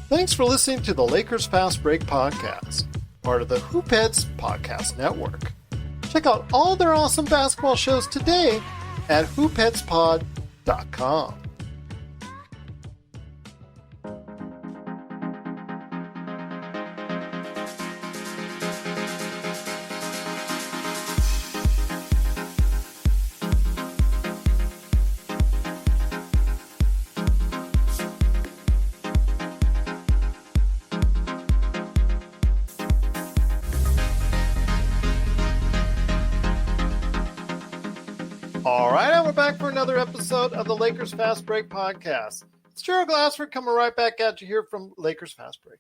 Thanks for listening to the Lakers Fast Break podcast, part of the Hoopheads Podcast Network. Check out all their awesome basketball shows today at hoopheadspod.com. All right, and we're back for another episode of the Lakers Fast Break podcast. It's Gerald Glassford coming right back at you here from Lakers Fast Break.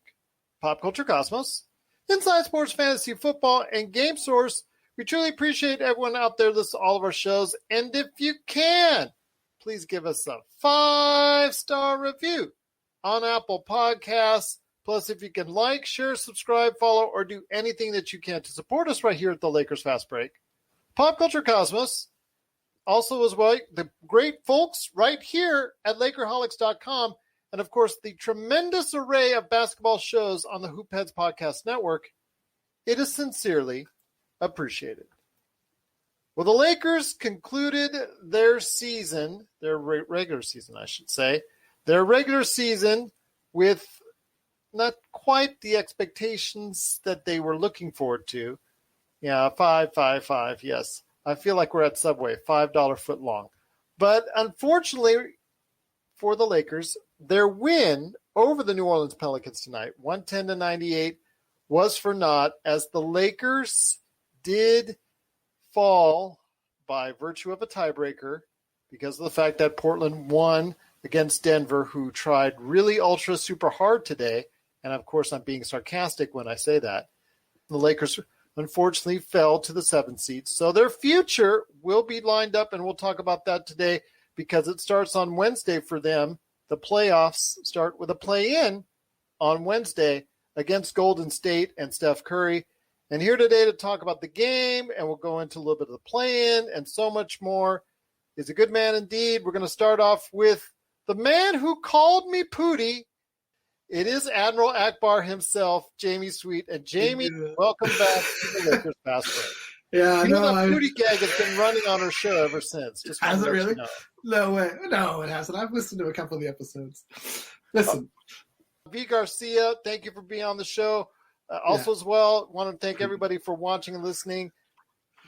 Pop Culture Cosmos, Inside Sports Fantasy Football, and Game Source. We truly appreciate everyone out there listening to all of our shows. And if you can, please give us a 5-star review on Apple Podcasts. Plus, if you can like, share, subscribe, follow, or do anything that you can to support us right here at the Lakers Fast Break. Pop Culture Cosmos. Also, as well, the great folks right here at Lakerholics.com, and of course, the tremendous array of basketball shows on the Hoopheads Podcast Network. It is sincerely appreciated. Well, the Lakers concluded their season, their regular season, I should say, their regular season with not quite the expectations that they were looking forward to. Yeah, 5-5-5, yes. I feel like we're at Subway, $5 foot long. But unfortunately for the Lakers, their win over the New Orleans Pelicans tonight, 110-98, was for naught, as the Lakers did fall by virtue of a tiebreaker because of the fact that Portland won against Denver, who tried really ultra super hard today. And of course, I'm being sarcastic when I say that. The Lakers unfortunately fell to the 7th seed. So their future will be lined up, and we'll talk about that today because it starts on Wednesday for them. The playoffs start with a play-in on Wednesday against Golden State and Steph Curry. And here today to talk about the game, and we'll go into a little bit of the play-in and so much more, is a good man indeed. We're going to start off with the man who called me Pootie. It is Admiral Akbar himself, Jamie Sweet. And Jamie, welcome back to the Lakers Fast Break. Yeah, the Pootie gag has been running on our show ever since. Has it really? No way. No, it hasn't. I've listened to a couple of the episodes. Listen. V. Garcia, thank you for being on the show. As well, want to thank everybody for watching and listening.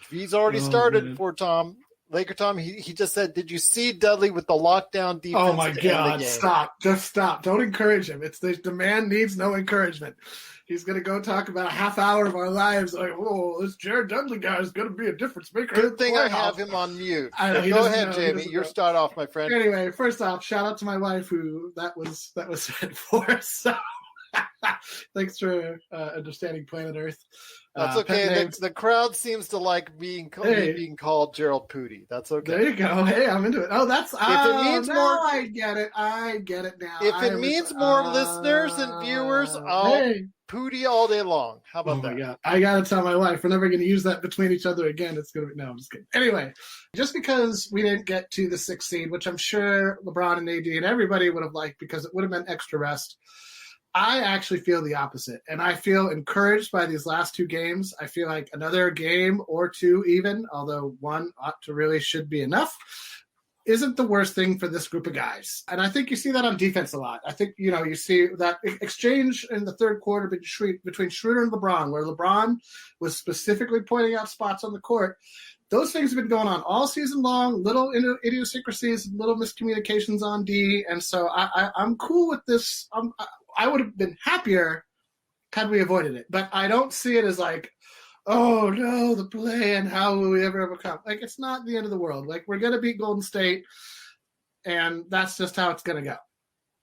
V's already started for Tom. Laker Tom, he just said, did you see Dudley with the lockdown defense? Oh, my God. Stop. Just stop. Don't encourage him. The man needs no encouragement. He's going to go talk about a half hour of our lives. Like, oh, this Jared Dudley guy is going to be a difference maker. Good thing I have him on mute. Go ahead, Jamie. You start off, my friend. Anyway, first off, shout out to my wife who that was said for. So thanks for understanding Planet Earth. That's okay. The crowd seems to like being called Gerald Pootie. That's okay. There you go. Hey, I'm into it. Oh, that's if it means more. I get it. I get it now. If it means more listeners and viewers, I'll Pootie all day long. How about that? My God. I gotta tell my wife we're never gonna use that between each other again. It's gonna be no. I'm just kidding. Anyway, just because we didn't get to the 6th seed, which I'm sure LeBron and AD and everybody would have liked because it would have meant extra rest. I actually feel the opposite, and I feel encouraged by these last 2 games. I feel like another game or 2 even, although 1 should be enough, isn't the worst thing for this group of guys. And I think you see that on defense a lot. I think, you see that exchange in the third quarter between Schroeder and LeBron, where LeBron was specifically pointing out spots on the court. Those things have been going on all season long, little idiosyncrasies, little miscommunications on D. And so I'm cool with this. I would have been happier had we avoided it. But I don't see it as like, oh, no, the play and how will we ever overcome? Like, it's not the end of the world. Like, we're going to beat Golden State, and that's just how it's going to go.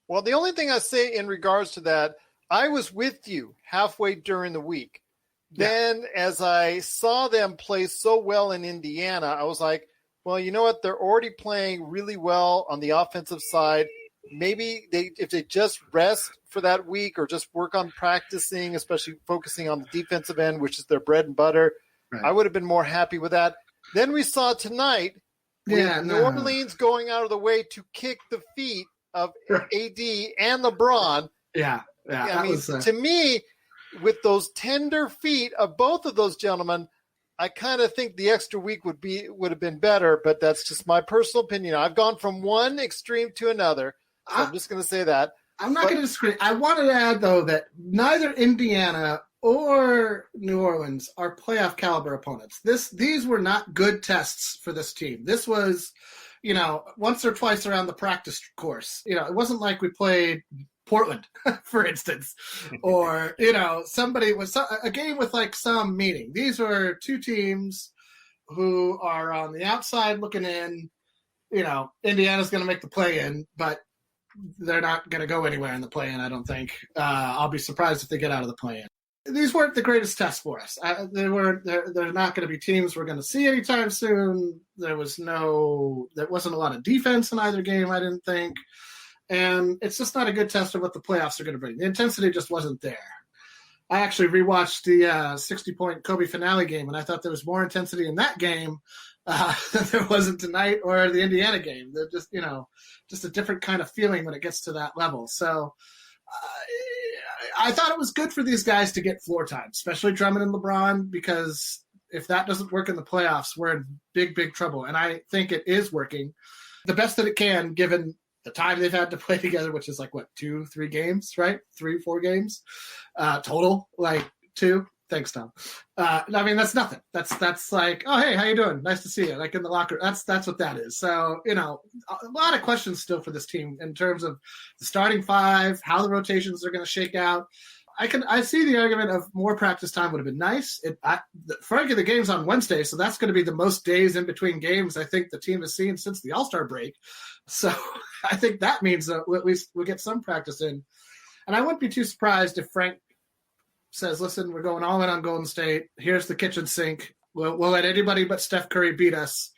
Well, the only thing I say in regards to that, I was with you halfway during the week. Then as I saw them play so well in Indiana, I was like, well, you know what? They're already playing really well on the offensive side. Maybe if they just rest for that week or just work on practicing, especially focusing on the defensive end, which is their bread and butter, right, I would have been more happy with that. Then we saw tonight New Orleans going out of the way to kick the feet of AD and LeBron. Yeah. Yeah, I mean, to me, with those tender feet of both of those gentlemen, I kind of think the extra week would have been better, but that's just my personal opinion. I've gone from one extreme to another, so I'm just going to say that. I'm not going to disagree. I wanted to add, though, that neither Indiana or New Orleans are playoff caliber opponents. These were not good tests for this team. This was, once or twice around the practice course. It wasn't like we played Portland, for instance, or, somebody was a game with like some meaning. These were two teams who are on the outside looking in. Indiana's going to make the play-in, but they're not going to go anywhere in the play-in, I don't think. I'll be surprised if they get out of the play-in. These weren't the greatest tests for us. They're not going to be teams we're going to see anytime soon. There wasn't a lot of defense in either game, I didn't think. And it's just not a good test of what the playoffs are going to bring. The intensity just wasn't there. I actually rewatched the 60-point Kobe finale game, and I thought there was more intensity in that game than there wasn't tonight or the Indiana game. They're just a different kind of feeling when it gets to that level. So I thought it was good for these guys to get floor time, especially Drummond and LeBron, because if that doesn't work in the playoffs, we're in big, big trouble. And I think it is working the best that it can, given the time they've had to play together, which is like, 2-3 games, right? 3-4 games total, like 2. Thanks, Tom. I mean, that's nothing. That's like, oh, hey, how you doing? Nice to see you. Like in the locker. That's what that is. So, a lot of questions still for this team in terms of the starting five, how the rotations are going to shake out. I see the argument of more practice time would have been nice. Frankly, the game's on Wednesday, so that's going to be the most days in between games I think the team has seen since the All-Star break. So I think that means that at least we'll get some practice in. And I wouldn't be too surprised if Frank says, listen, we're going all in on Golden State. Here's the kitchen sink. We'll let anybody but Steph Curry beat us,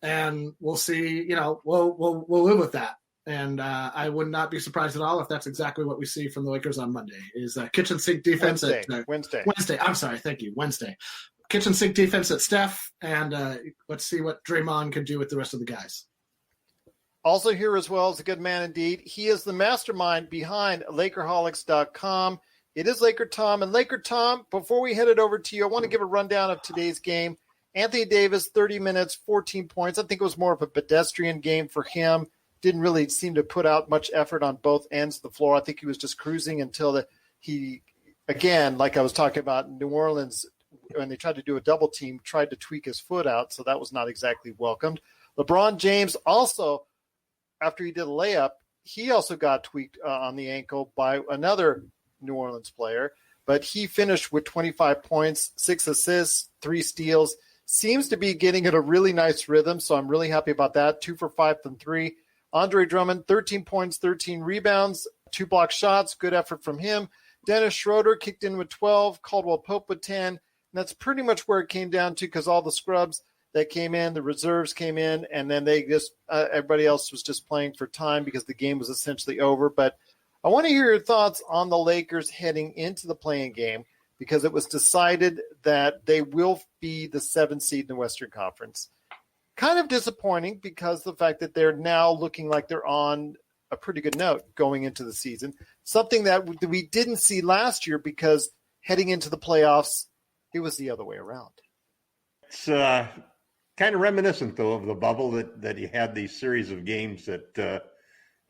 and we'll see. We'll live with that. And I would not be surprised at all if that's exactly what we see from the Lakers on Monday, is kitchen sink defense Wednesday. I'm sorry. Thank you. Wednesday. Kitchen sink defense at Steph, and let's see what Draymond can do with the rest of the guys. Also here as well is a good man indeed. He is the mastermind behind Lakerholics.com. It is Laker Tom. And Laker Tom, before we head it over to you, I want to give a rundown of today's game. Anthony Davis, 30 minutes, 14 points. I think it was more of a pedestrian game for him. Didn't really seem to put out much effort on both ends of the floor. I think he was just cruising until he, again, like I was talking about in New Orleans, when they tried to do a double team, tried to tweak his foot out, so that was not exactly welcomed. LeBron James also, after he did a layup, he also got tweaked on the ankle by another New Orleans player, but he finished with 25 points, 6 assists, 3 steals. Seems to be getting at a really nice rhythm, so I'm really happy about that. 2 for 5 from 3. Andre Drummond, 13 points, 13 rebounds, 2 block shots. Good effort from him. Dennis Schroeder kicked in with 12. Caldwell Pope with 10. And that's pretty much where it came down to, because all the scrubs that came in, the reserves came in, and then they just everybody else was just playing for time because the game was essentially over. But I want to hear your thoughts on the Lakers heading into the play-in game, because it was decided that they will be the 7th seed in the Western Conference. Kind of disappointing because the fact that they're now looking like they're on a pretty good note going into the season. Something that we didn't see last year, because heading into the playoffs, it was the other way around. It's kind of reminiscent, though, of the bubble that you had these series of games that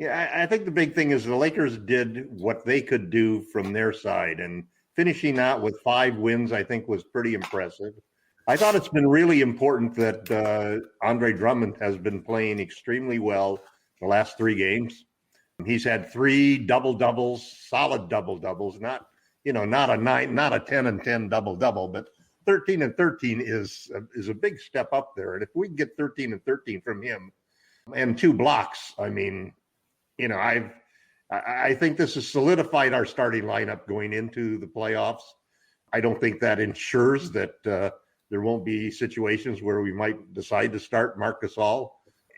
I think the big thing is the Lakers did what they could do from their side, and finishing out with 5 wins, I think, was pretty impressive. I thought it's been really important that Andre Drummond has been playing extremely well the last 3 games. He's had 3 double-doubles, solid double-doubles, not a 9, not a 10 and 10 double-double, but 13 and 13 is a big step up there. And if we can get 13 and 13 from him and 2 blocks, I mean, I think this has solidified our starting lineup going into the playoffs. I don't think that ensures that there won't be situations where we might decide to start Marc Gasol,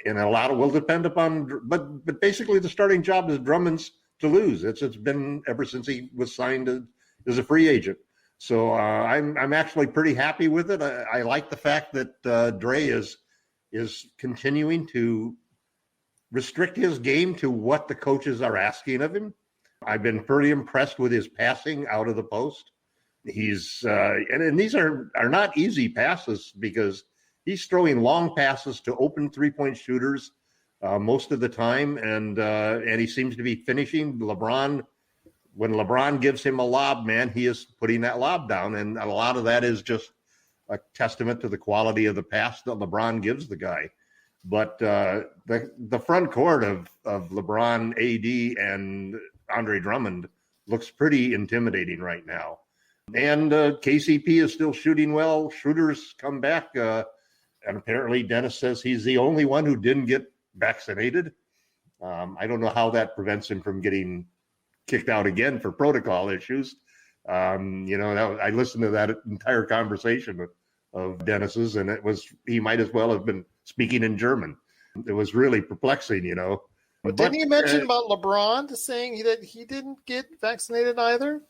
and a lot will depend upon. But basically, the starting job is Drummond's to lose. It's been ever since he was signed as a free agent. So I'm actually pretty happy with it. I like the fact that Dre is continuing to restrict his game to what the coaches are asking of him. I've been pretty impressed with his passing out of the post. He's and these are not easy passes because he's throwing long passes to open 3-point shooters most of the time, and he seems to be finishing. When LeBron gives him a lob, man, he is putting that lob down, and a lot of that is just a testament to the quality of the pass that LeBron gives the guy. But the front court of LeBron, AD, and Andre Drummond looks pretty intimidating right now. And KCP is still shooting well. Schroeder's come back, and apparently Dennis says he's the only one who didn't get vaccinated. I don't know how that prevents him from getting kicked out again for protocol issues. I listened to that entire conversation of Dennis's, and he might as well have been speaking in German. It was really perplexing, But didn't you mention about LeBron saying that he didn't get vaccinated either?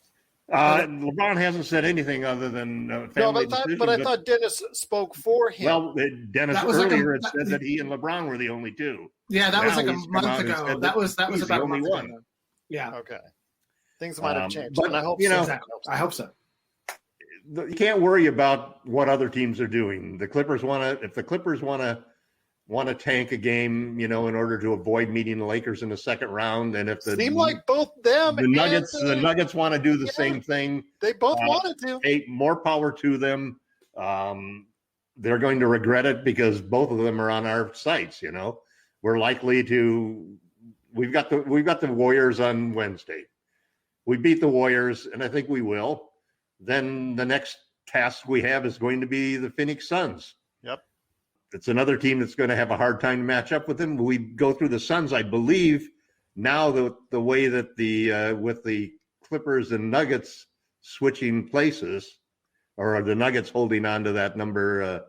LeBron hasn't said anything other than family decision. But I thought Dennis spoke for him. Well, Dennis earlier had said that he and LeBron were the only two. Yeah, that was like a month ago. That was about a month one. ago. Yeah. Okay. Things might have changed, but and I hope so. Exactly. I hope so. You can't worry about what other teams are doing. The Clippers if the Clippers want to tank a game, in order to avoid meeting the Lakers in the second round, and if seem like both them the Nuggets want to do the same thing, they both wanted to. Hey, more power to them. They're going to regret it because both of them are on our sites. We're likely to. We've got the Warriors on Wednesday. We beat the Warriors, and I think we will. Then the next task we have is going to be the Phoenix Suns. Yep. It's another team that's going to have a hard time to match up with them. We go through the Suns, I believe, now the way that with the Clippers and Nuggets switching places, or the Nuggets holding on to that number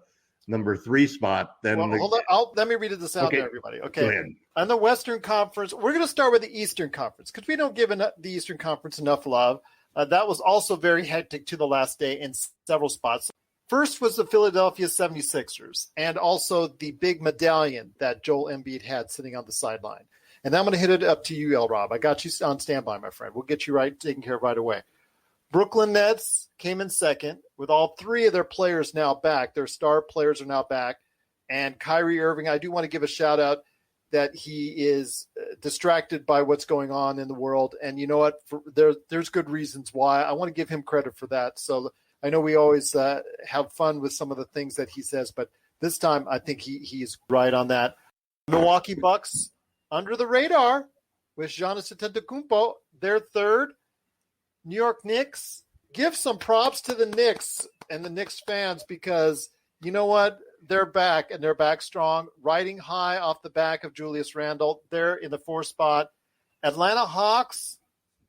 3 spot. Then hold on. Let me read this out to everybody. Okay. On the Western Conference, we're going to start with the Eastern Conference because we don't give the Eastern Conference enough love. That was also very hectic to the last day in several spots. First was the Philadelphia 76ers and also the big medallion that Joel Embiid had sitting on the sideline. And I'm going to hit it up to you, Rob. I got you on standby, my friend. We'll get you taken care of right away. Brooklyn Nets came in second with all 3 of their players now back. Their star players are now back. And Kyrie Irving, I do want to give a shout out that he is distracted by what's going on in the world. And you know what? There's good reasons why. I want to give him credit for that. So I know we always have fun with some of the things that he says, but this time I think he's right on that. Milwaukee Bucks under the radar with Giannis Antetokounmpo. They're third. New York Knicks, give some props to the Knicks and the Knicks fans because you know what? They're back, and they're back strong, riding high off the back of Julius Randle. They're in the 4th spot. Atlanta Hawks,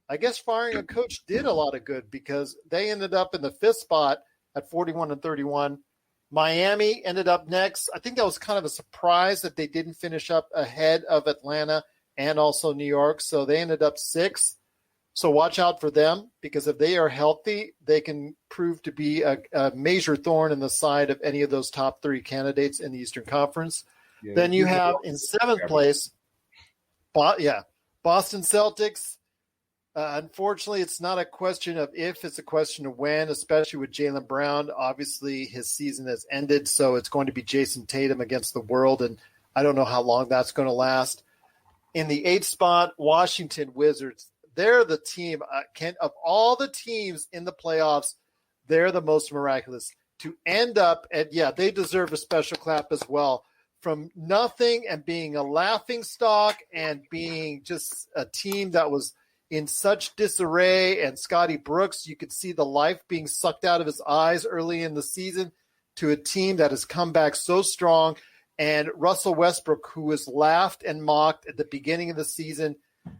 I guess firing a coach did a lot of good because they ended up in the 5th spot at 41-31. Miami ended up next. I think that was kind of a surprise that they didn't finish up ahead of Atlanta and also New York, so they ended up 6th. So watch out for them because if they are healthy, they can prove to be a major thorn in the side of any of those top 3 candidates in the Eastern Conference. Yeah, then you have in 7th place, Boston Celtics. Unfortunately, it's not a question of if, it's a question of when, especially with Jaylen Brown. Obviously, his season has ended, so it's going to be Jason Tatum against the world, and I don't know how long that's going to last. In the 8th spot, Washington Wizards. They're the team, of all the teams in the playoffs, they're the most miraculous. To end up, and they deserve a special clap as well. From nothing and being a laughing stock and being just a team that was in such disarray, and Scotty Brooks, you could see the life being sucked out of his eyes early in the season, to a team that has come back so strong. And Russell Westbrook, who was laughed and mocked at the beginning of the season,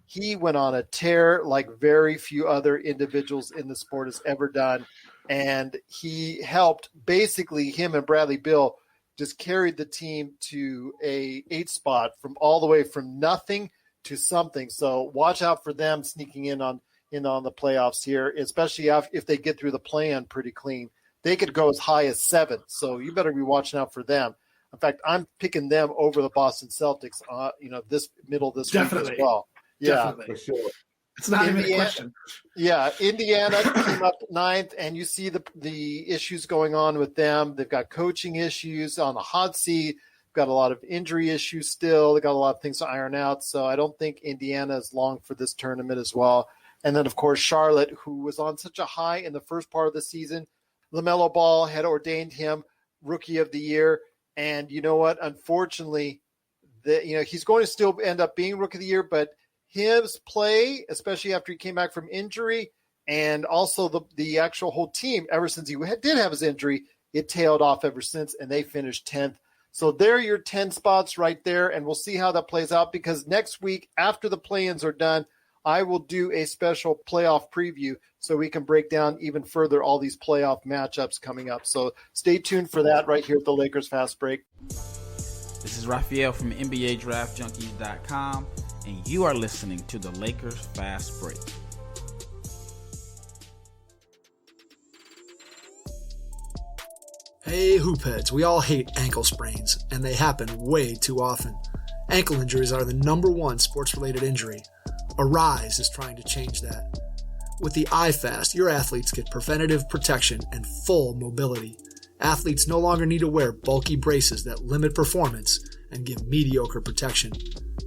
he went on a tear like very few other individuals in the sport has ever done. And he helped, basically him and Bradley Beal just carried the team to a 8th spot from all the way from nothing to something. So watch out for them sneaking in on the playoffs here, especially if they get through the play-in pretty clean. They could go as high as 7. So you better be watching out for them. In fact, I'm picking them over the Boston Celtics, this middle of this week as well. Yeah, definitely. For sure. It's not even a question. Yeah, Indiana came up ninth, and you see the issues going on with them. They've got coaching issues on the hot seat. Got a lot of injury issues still. They got a lot of things to iron out. So I don't think Indiana is long for this tournament as well. And then, of course, Charlotte, who was on such a high in the first part of the season. LaMelo Ball had ordained him Rookie of the Year. And you know what? Unfortunately, he's going to still end up being Rookie of the Year, but his play, especially after he came back from injury, and also the actual whole team, ever since he did have his injury, it tailed off ever since, and they finished 10th. So there are your 10 spots right there, and we'll see how that plays out, because next week, after the play-ins are done, I will do a special playoff preview so we can break down even further all these playoff matchups coming up. So stay tuned for that right here at the Lakers Fast Break. This is Raphael from NBA Draft Junkies.com, and you are listening to the Lakers Fast Break. Hey, hoopheads, we all hate ankle sprains, and they happen way too often. Ankle injuries are the #1 sports-related injury. Arise is trying to change that. With the iFast, your athletes get preventative protection and full mobility. Athletes no longer need to wear bulky braces that limit performance and give mediocre protection.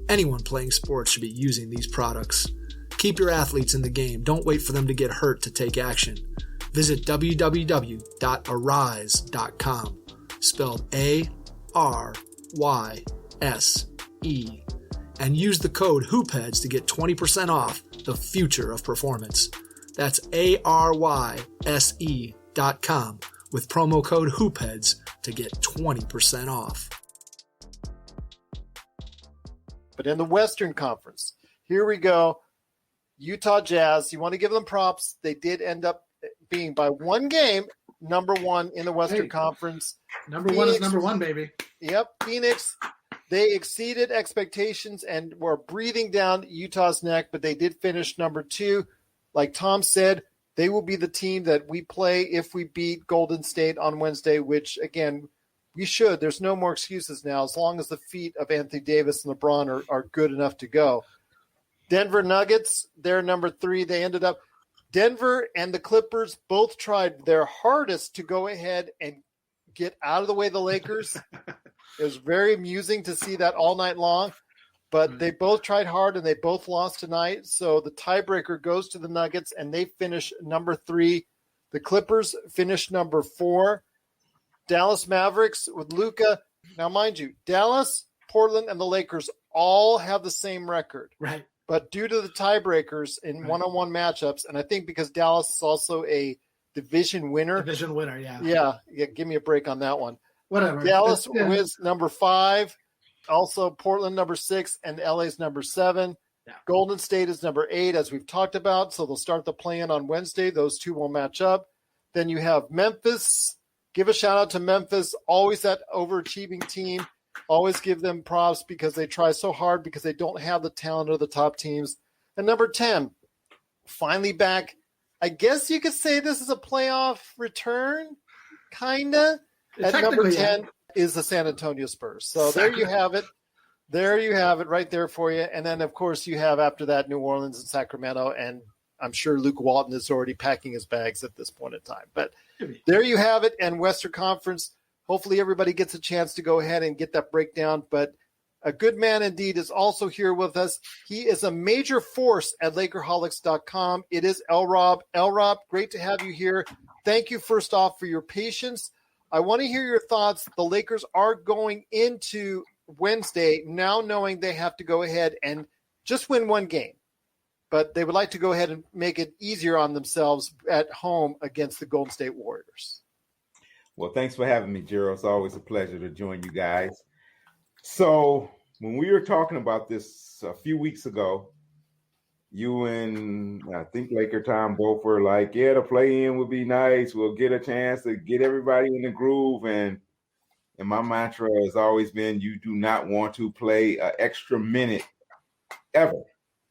Anyone playing sports should be using these products. Keep your athletes in the game. Don't wait for them to get hurt to take action. Visit www.arise.com, spelled ARYSE, and use the code HOOPHEADS to get 20% off the future of performance. That's ARYSE.com with promo code HOOPHEADS to get 20% off. But in the Western Conference, here we go. Utah Jazz, you want to give them props. They did end up being by one game #1 in the Western Conference. Number one is number one, baby. Yep, Phoenix. They exceeded expectations and were breathing down Utah's neck, but they did finish #2. Like Tom said, they will be the team that we play if we beat Golden State on Wednesday, which, again, we should. There's no more excuses now, as long as the feet of Anthony Davis and LeBron are good enough to go. Denver Nuggets, they're #3. They ended up – Denver and the Clippers both tried their hardest to go ahead and get out of the way of the Lakers. It was very amusing to see that all night long, but they both tried hard and they both lost tonight. So the tiebreaker goes to the Nuggets, and they finish #3. The Clippers finish #4. Dallas Mavericks with Luka. Now, mind you, Dallas, Portland, and the Lakers all have the same record. Right. But due to the tiebreakers in one-on-one matchups, and I think because Dallas is also a division winner. Division winner, yeah. Yeah, give me a break on that one. Whatever. Dallas wins #5. Also, Portland #6 and LA's #7. Yeah. Golden State is #8, as we've talked about. So they'll start the play-in on Wednesday. Those two will match up. Then you have Memphis. Give a shout out to Memphis. Always that overachieving team. Always give them props because they try so hard because they don't have the talent of the top teams. And #10, finally back. I guess you could say this is a playoff return, kind of. At #10 is the San Antonio Spurs. So there you have it. There you have it right there for you. And then, of course, you have after that New Orleans and Sacramento. And I'm sure Luke Walton is already packing his bags at this point in time. But there you have it. And Western Conference, hopefully everybody gets a chance to go ahead and get that breakdown. But a good man indeed is also here with us. He is a major force at Lakerholics.com. It is L-Rob. L-Rob, great to have you here. Thank you, first off, for your patience. I want to hear your thoughts. The Lakers are going into Wednesday now knowing they have to go ahead and just win one game. But they would like to go ahead and make it easier on themselves at home against the Golden State Warriors. Well, thanks for having me, Gerald. It's always a pleasure to join you guys. So when we were talking about this a few weeks ago, you and I think Laker Tom both were like, yeah, the play-in would be nice. We'll get a chance to get everybody in the groove. And my mantra has always been, you do not want to play an extra minute ever.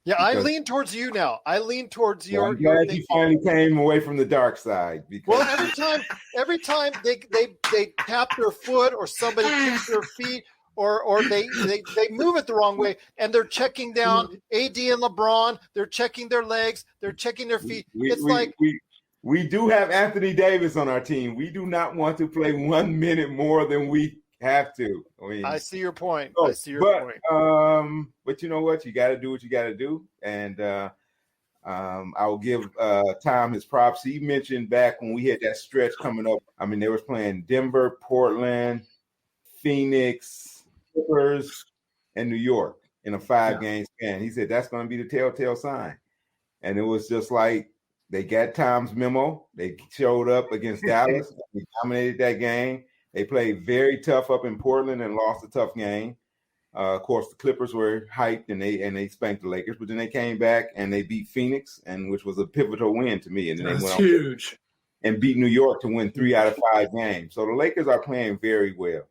Yeah, I lean towards you now. I lean towards your. I'm glad you finally came away from the dark side. Because well, every time they tap their foot or somebody kicks their feet or they move it the wrong way, and they're checking down AD and LeBron. They're checking their legs. They're checking their feet. We do have Anthony Davis on our team. We do not want to play 1 minute more than we have to. I see your point. But you know what? You got to do what you got to do. And I'll give Tom his props. He mentioned back when we had that stretch coming up. I mean, they was playing Denver, Portland, Phoenix, Clippers, and New York in a 5-game span. He said that's going to be the telltale sign. And it was just like they got Tom's memo. They showed up against Dallas. They dominated that game. They played very tough up in Portland and lost a tough game. Of course, the Clippers were hyped and they spanked the Lakers, but then they came back and they beat Phoenix, and which was a pivotal win to me. And then they went huge and beat New York to win 3 out of 5 games. So the Lakers are playing very well.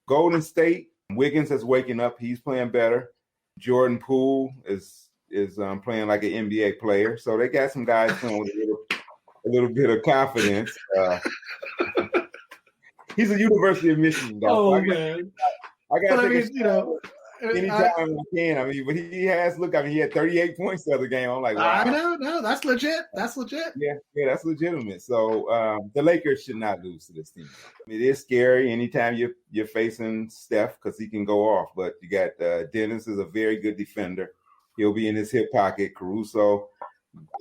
Golden State, Wiggins is waking up. He's playing better. Jordan Poole is playing like an NBA player. So they got some guys playing with a little bit of confidence. He's a University of Michigan guy. Oh, so man. I got to anytime I can. I mean, but he has, look, I mean, he had 38 points the other game. I'm like, wow. No, that's legit. That's legit. Yeah, that's legitimate. So the Lakers should not lose to this team. I mean, it is scary anytime you're facing Steph because he can go off. But you got Dennis is a very good defender. He'll be in his hip pocket. Caruso.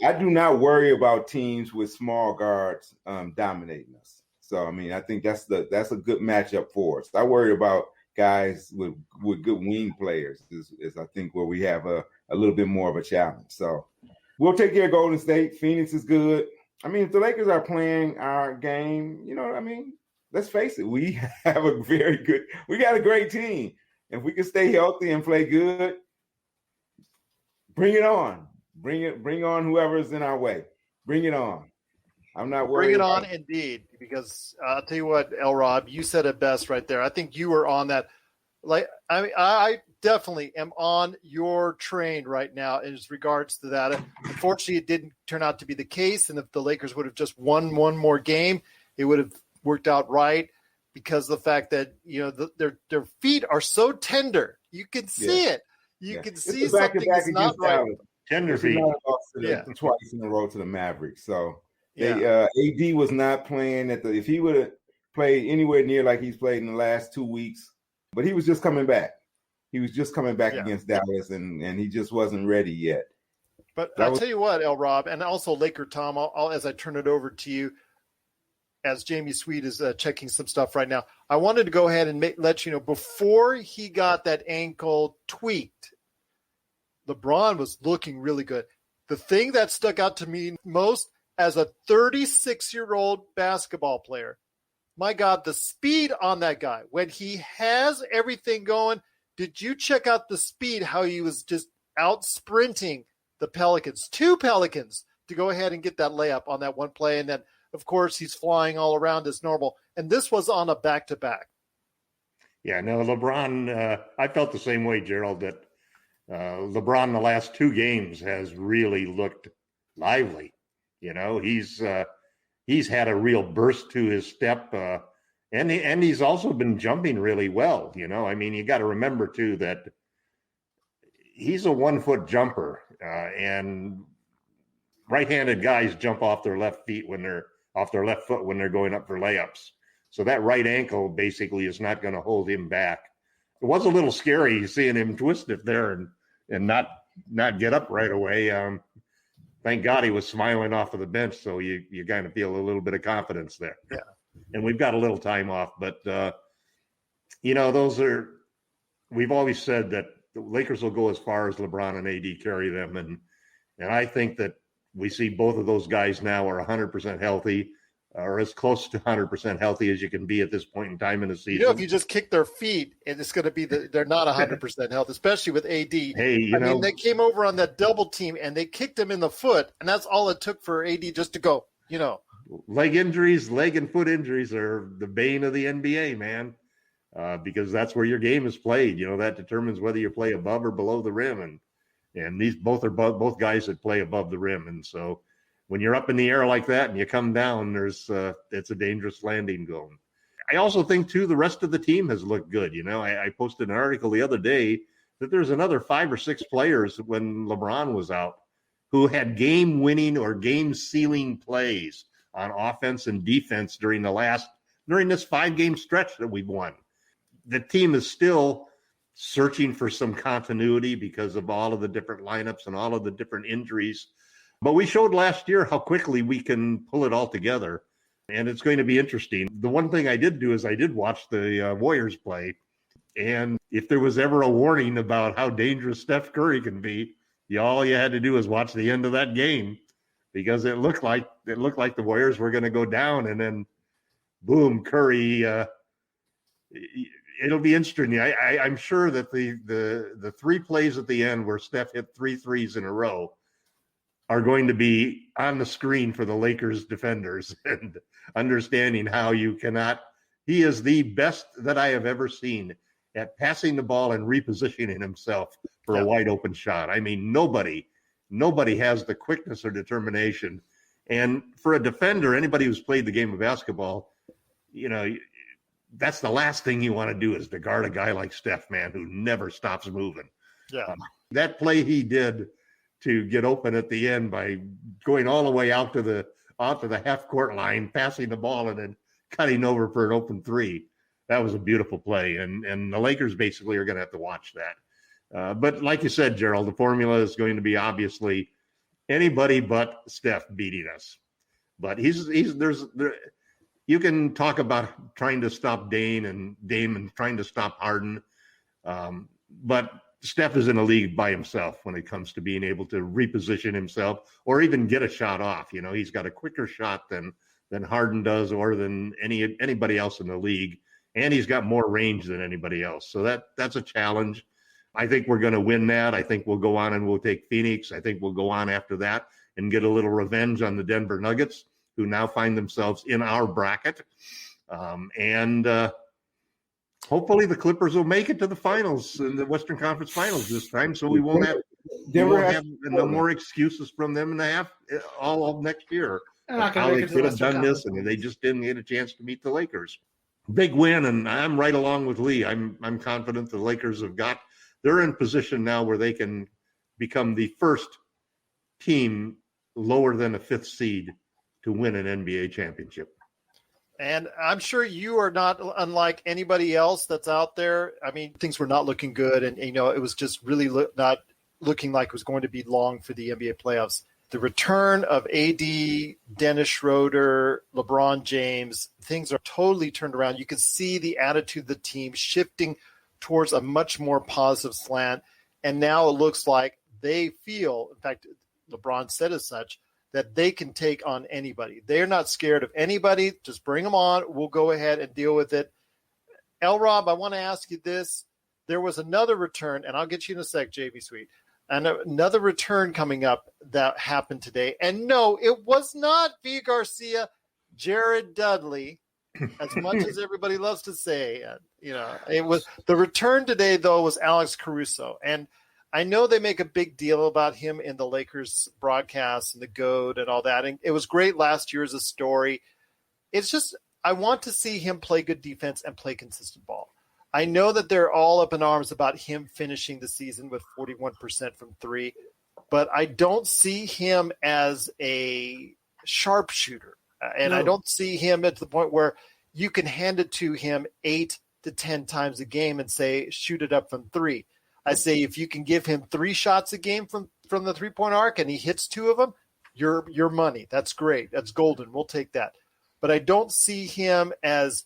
I do not worry about teams with small guards dominating us. So, I mean, I think that's a good matchup for us. I worry about guys with good wing players is I think where we have a little bit more of a challenge. So we'll take care of Golden State. Phoenix is good. I mean, if the Lakers are playing our game, you know what I mean? Let's face it. We have we got a great team. If we can stay healthy and play good, bring it on. Bring on whoever's in our way. Bring it on. I'm not worried. Bring it on, indeed, because I'll tell you what, L. Rob, you said it best right there. I think you were on that. Like, I mean, I definitely am on your train right now as regards to that. Unfortunately, it didn't turn out to be the case, and if the Lakers would have just won one more game, it would have worked out right because of the fact that their feet are so tender. You can see it. You can see something is not right. Tender feet. Twice in a row to the Mavericks. So. AD was not playing if he would have played anywhere near like he's played in the last 2 weeks, but he was just coming back. He was just coming back against Dallas, and he just wasn't ready yet. But I'll tell you what, L. Rob, and also Laker Tom, I'll as I turn it over to you, as Jamie Sweet is checking some stuff right now, I wanted to go ahead and let you know, before he got that ankle tweaked, LeBron was looking really good. The thing that stuck out to me most, as a 36-year-old basketball player, my God, the speed on that guy, when he has everything going, did you check out the speed, how he was just out sprinting the Pelicans, 2 Pelicans, to go ahead and get that layup on that one play. And then, of course, he's flying all around as normal. And this was on a back-to-back. Yeah, no, LeBron, I felt the same way, Gerald, that LeBron in the last 2 games has really looked lively. You know, he's had a real burst to his step, and he's also been jumping really well. You know, I mean, you got to remember too that he's a 1-foot jumper, and right-handed guys jump off their left foot when they're going up for layups. So that right ankle basically is not going to hold him back. It was a little scary seeing him twist it there and not get up right away. Thank God he was smiling off of the bench, so you kind of feel a little bit of confidence there. Yeah. And we've got a little time off, but we've always said that the Lakers will go as far as LeBron and AD carry them, and I think that we see both of those guys now are 100% healthy, or as close to 100% healthy as you can be at this point in time in the season. If you just kick their feet, and it's going to be they're not 100% healthy, especially with AD. Hey, I mean, they came over on that double team, and they kicked him in the foot, and that's all it took for AD just to go, Leg and foot injuries are the bane of the NBA, man, because that's where your game is played. That determines whether you play above or below the rim, and these both are both guys that play above the rim, and so when you're up in the air like that and you come down, it's a dangerous landing zone. I also think, too, the rest of the team has looked good. I posted an article the other day that there's another 5 or 6 players when LeBron was out who had game-winning or game-sealing plays on offense and defense during this 5-game stretch that we've won. The team is still searching for some continuity because of all of the different lineups and all of the different injuries. But we showed last year how quickly we can pull it all together, and it's going to be interesting. The one thing I did do is I did watch the Warriors play, and if there was ever a warning about how dangerous Steph Curry can be, all you had to do was watch the end of that game, because it looked like the Warriors were going to go down, and then boom, Curry. It'll be interesting. I'm sure that the 3 plays at the end where Steph hit 3 threes in a row are going to be on the screen for the Lakers defenders, and understanding how you cannot. He is the best that I have ever seen at passing the ball and repositioning himself for a wide open shot. I mean, nobody has the quickness or determination. And for a defender, anybody who's played the game of basketball, that's the last thing you want to do, is to guard a guy like Steph, man, who never stops moving. Yeah. That play he did to get open at the end by going all the way out to the half court line, passing the ball, and then cutting over for an open 3. That was a beautiful play. And the Lakers basically are going to have to watch that. But like you said, Gerald, the formula is going to be obviously anybody but Steph beating us. But you can talk about trying to stop Dame and trying to stop Harden. But Steph is in a league by himself when it comes to being able to reposition himself or even get a shot off. He's got a quicker shot than Harden does, or than anybody else in the league. And he's got more range than anybody else. So that's a challenge. I think we're going to win that. I think we'll go on and we'll take Phoenix. I think we'll go on after that and get a little revenge on the Denver Nuggets, who now find themselves in our bracket. And hopefully the Clippers will make it to the finals, in the Western Conference Finals this time, so we won't have no more excuses from them all of next year. How they could have done this, and they just didn't get a chance to meet the Lakers. Big win, and I'm right along with Lee. I'm confident the Lakers they're in position now where they can become the first team lower than a 5th seed to win an NBA championship. And I'm sure you are not unlike anybody else that's out there. I mean, things were not looking good, and it was just really not looking like it was going to be long for the NBA playoffs. The return of AD, Dennis Schroeder, LeBron James, things are totally turned around. You can see the attitude of the team shifting towards a much more positive slant. And now it looks like they feel, in fact, LeBron said as such, that they can take on anybody. They're not scared of anybody. Just bring them on. We'll go ahead and deal with it. L-Rob, I want to ask you this. There was another return, and I'll get you in a sec, JB Sweet. And another return coming up that happened today. And no, it was not V. Garcia, Jared Dudley, as much as everybody loves to say. It was the return today, though, was Alex Caruso. And I know they make a big deal about him in the Lakers broadcast and the GOAT and all that. And it was great last year as a story. It's just, I want to see him play good defense and play consistent ball. I know that they're all up in arms about him finishing the season with 41% from 3, but I don't see him as a sharpshooter. And I don't see him at the point where you can hand it to him 8 to 10 times a game and say, shoot it up from 3. I say, if you can give him 3 shots a game from the 3-point arc and he hits 2 of them, your money. That's great. That's golden. We'll take that. But I don't see him as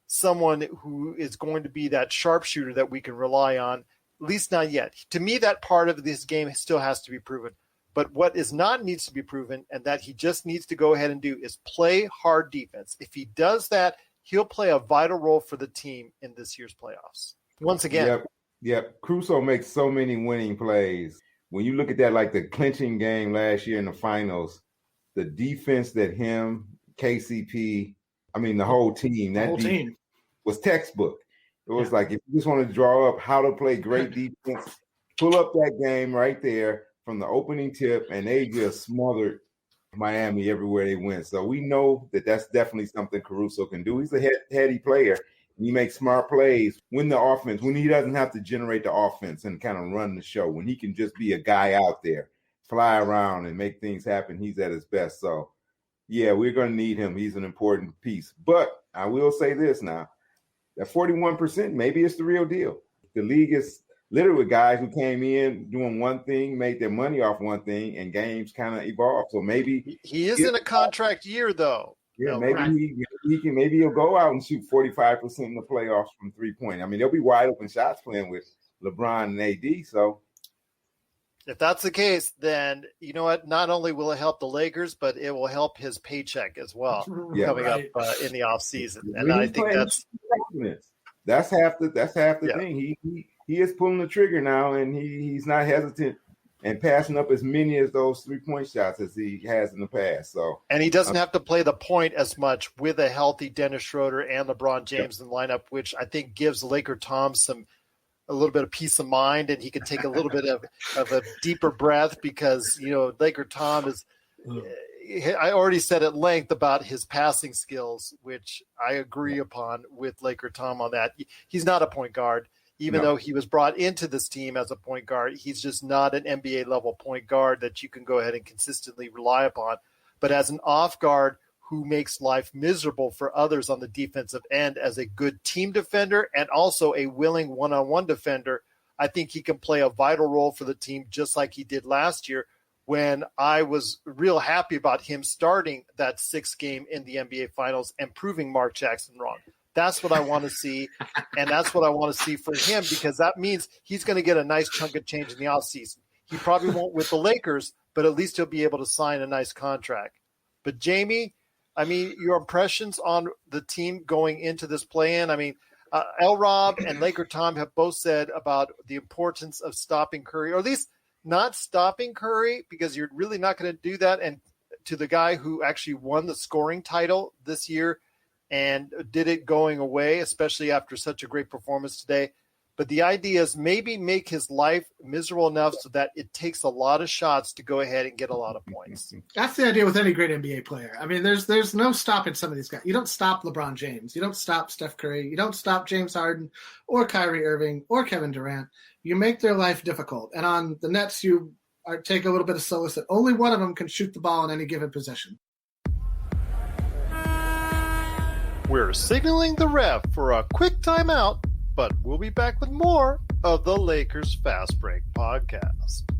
someone who is going to be that sharpshooter that we can rely on, at least not yet. To me, that part of this game still has to be proven. But what needs to be proven, and that he just needs to go ahead and do, is play hard defense. If he does that, he'll play a vital role for the team in this year's playoffs. Once again. Yep. Caruso makes so many winning plays. When you look at that, like the clinching game last year in the finals, the defense that him, KCP, the whole team, was textbook. It was like, if you just want to draw up how to play great defense, pull up that game right there from the opening tip, and they just smothered Miami everywhere they went. So we know that that's definitely something Caruso can do. He's a heady player. He makes smart plays when he doesn't have to generate the offense and kind of run the show, when he can just be a guy out there, fly around and make things happen. He's at his best. So, yeah, we're going to need him. He's an important piece. But I will say this now, that 41%, maybe it's the real deal. The league is littered with guys who came in doing one thing, made their money off one thing, and games kind of evolved. So maybe he is in a contract year, though. Yeah, maybe maybe he'll go out and shoot 45% in the playoffs from 3-point. I mean, there'll be wide open shots playing with LeBron and AD. So if that's the case, then you know what? Not only will it help the Lakers, but it will help his paycheck as well coming up in the offseason. And I think that's half the thing. He is pulling the trigger now, and he's not hesitant and passing up as many of those 3-point shots as he has in the past. So, and he doesn't have to play the point as much with a healthy Dennis Schroeder and LeBron James in the lineup, which I think gives Laker Tom a little bit of peace of mind, and he can take a little bit of a deeper breath because, you know, Laker Tom is I already said at length about his passing skills, which I agree upon with Laker Tom on that. He's not a point guard. Even though he was brought into this team as a point guard, he's just not an NBA-level point guard that you can go ahead and consistently rely upon. But as an off guard who makes life miserable for others on the defensive end as a good team defender and also a willing one-on-one defender, I think he can play a vital role for the team just like he did last year when I was real happy about him starting that 6th game in the NBA Finals and proving Mark Jackson wrong. That's what I want to see, and that's what I want to see for him because that means he's going to get a nice chunk of change in the offseason. He probably won't with the Lakers, but at least he'll be able to sign a nice contract. But, Jamie, I mean, your impressions on the team going into this play-in, I mean, L-Rob and Laker Tom have both said about the importance of stopping Curry, or at least not stopping Curry because you're really not going to do that. And to the guy who actually won the scoring title this year, and did it going away, especially after such a great performance today. But the idea is maybe make his life miserable enough so that it takes a lot of shots to go ahead and get a lot of points. That's the idea with any great NBA player. I mean, there's no stopping some of these guys. You don't stop LeBron James. You don't stop Steph Curry. You don't stop James Harden or Kyrie Irving or Kevin Durant. You make their life difficult. And on the Nets, you take a little bit of solace that only one of them can shoot the ball in any given possession. We're signaling the ref for a quick timeout, but we'll be back with more of the Lakers Fast Break podcast.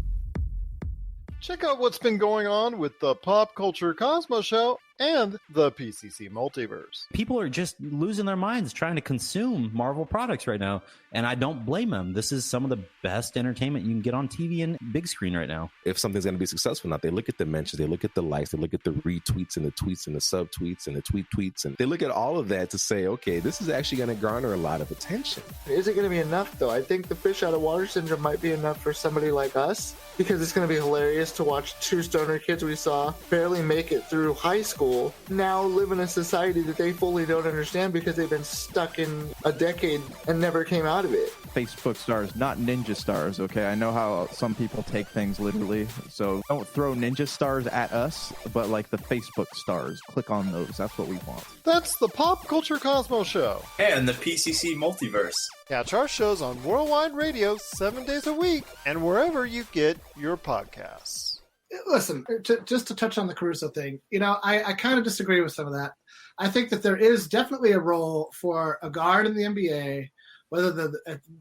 Check out what's been going on with the Pop Culture Cosmos Show and the PCC Multiverse. People are just losing their minds trying to consume Marvel products right now, and I don't blame them. This is some of the best entertainment you can get on TV and big screen right now. If something's going to be successful or not, they look at the mentions, they look at the likes, they look at the retweets and the tweets and the subtweets and the tweets, and they look at all of that to say, okay, this is actually going to garner a lot of attention. Is it going to be enough, though? I think the fish out of water syndrome might be enough for somebody like us, because it's going to be hilarious to watch 2 stoner kids we saw barely make it through high school now live in a society that they fully don't understand because they've been stuck in a decade and never came out of it. Facebook stars, not ninja stars, okay? I know how some people take things literally, so don't throw ninja stars at us, but like the Facebook stars. Click on those. That's what we want. That's the Pop Culture Cosmos Show. And the PCC Multiverse. Catch our shows on Worldwide Radio 7 days a week and wherever you get your podcasts. Listen, just to touch on the Caruso thing, you know, I kind of disagree with some of that. I think that there is definitely a role for a guard in the NBA,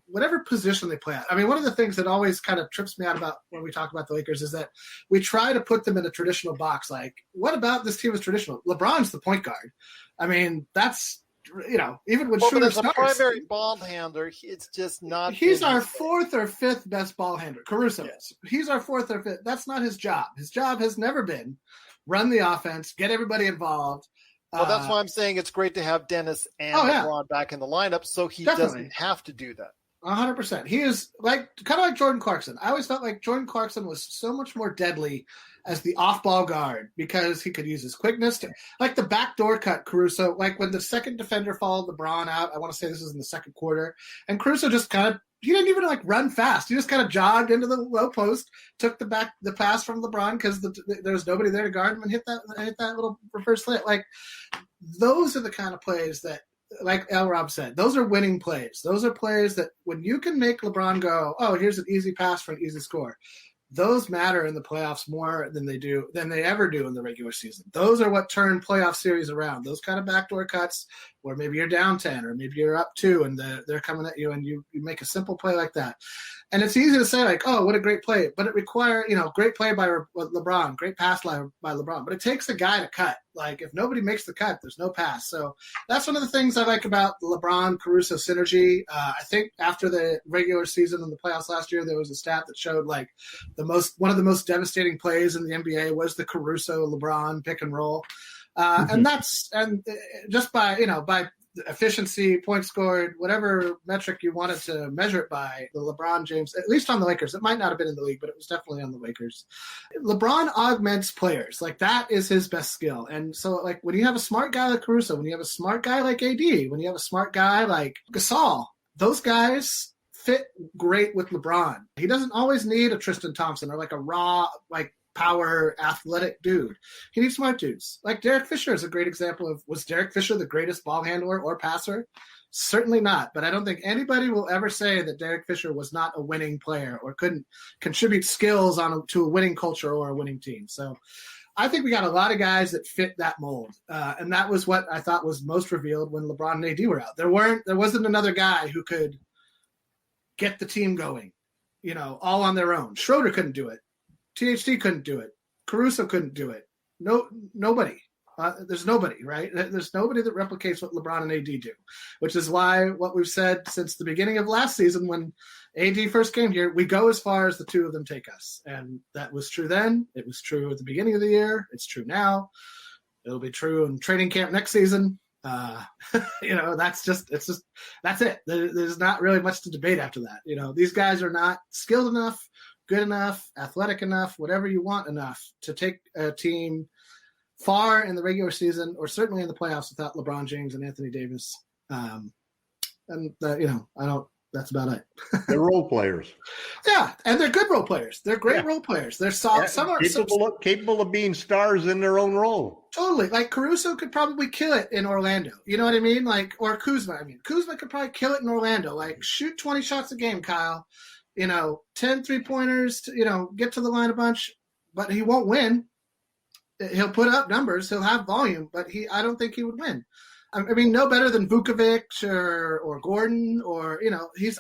whatever position they play at. I mean, one of the things that always kind of trips me out about when we talk about the Lakers is that we try to put them in a traditional box. Like, what about this team is traditional? LeBron's the point guard. I mean, that's, you know, even when Schroeder starts, a primary ball handler, it's just not. He's our 4th or 5th best ball handler. Caruso is. He's our 4th or 5th. That's not his job. His job has never been run the offense, get everybody involved. Well, that's why I'm saying it's great to have Dennis and LeBron back in the lineup, so he doesn't have to do that. 100%. He is kind of like Jordan Clarkson. I always felt like Jordan Clarkson was so much more deadly as the off-ball guard because he could use his quickness to, like the backdoor cut Caruso, like when the second defender followed LeBron out. I want to say this was in the second quarter, and Caruso just kind of he didn't even like run fast. He just kind of jogged into the low post, took the pass from LeBron because there was nobody there to guard him, and hit that little reverse layup. Like, those are the kind of plays that, like L. Rob said, those are winning plays. Those are plays that when you can make LeBron go, oh, here's an easy pass for an easy score. Those matter in the playoffs more than they ever do in the regular season. Those are what turn playoff series around. Those kind of backdoor cuts where maybe you're down 10 or maybe you're up 2 and they're coming at you and you make a simple play like that. And it's easy to say like, oh, what a great play. But it requires, great play by LeBron, great pass by LeBron. But it takes a guy to cut. Like, if nobody makes the cut, there's no pass. So that's one of the things I like about the LeBron-Caruso synergy. I think after the regular season and the playoffs last year, there was a stat that showed like one of the most devastating plays in the NBA was the Caruso-LeBron pick and roll. And just by efficiency, points scored, whatever metric you wanted to measure it by, the LeBron James, at least on the Lakers, it might not have been in the league, but it was definitely on the Lakers. LeBron augments players. Like, that is his best skill. And so, like, when you have a smart guy like Caruso, when you have a smart guy like AD, when you have a smart guy like Gasol, those guys fit great with LeBron. He doesn't always need a Tristan Thompson or like a raw, like, power athletic dude. He needs smart dudes. Like Derek Fisher is a great example of, was Derek Fisher the greatest ball handler or passer? Certainly not. But I don't think anybody will ever say that Derek Fisher was not a winning player or couldn't contribute skills to a winning culture or a winning team. So I think we got a lot of guys that fit that mold. And that was what I thought was most revealed when LeBron and AD were out. There wasn't another guy who could get the team going, all on their own. Schroeder couldn't do it. THT couldn't do it. Caruso couldn't do it. Nobody. There's nobody, right? There's nobody that replicates what LeBron and AD do, which is why what we've said since the beginning of last season when AD first came here, we go as far as the two of them take us. And that was true then. It was true at the beginning of the year. It's true now. It'll be true in training camp next season. That's it. There's not really much to debate after that. These guys are not skilled enough, good enough, athletic enough, whatever you want enough to take a team far in the regular season or certainly in the playoffs without LeBron James and Anthony Davis. That's about it. They're role players. Yeah, and they're good role players. They're great role players. They're solid. Capable of being stars in their own role. Totally. Like Caruso could probably kill it in Orlando. You know what I mean? Like, or Kuzma. Kuzma could probably kill it in Orlando. Like, shoot 20 shots a game, Kyle. 10 3-pointers, get to the line a bunch, but he won't win. He'll put up numbers. He'll have volume, but I don't think he would win. No better than Vukovic or Gordon or, he's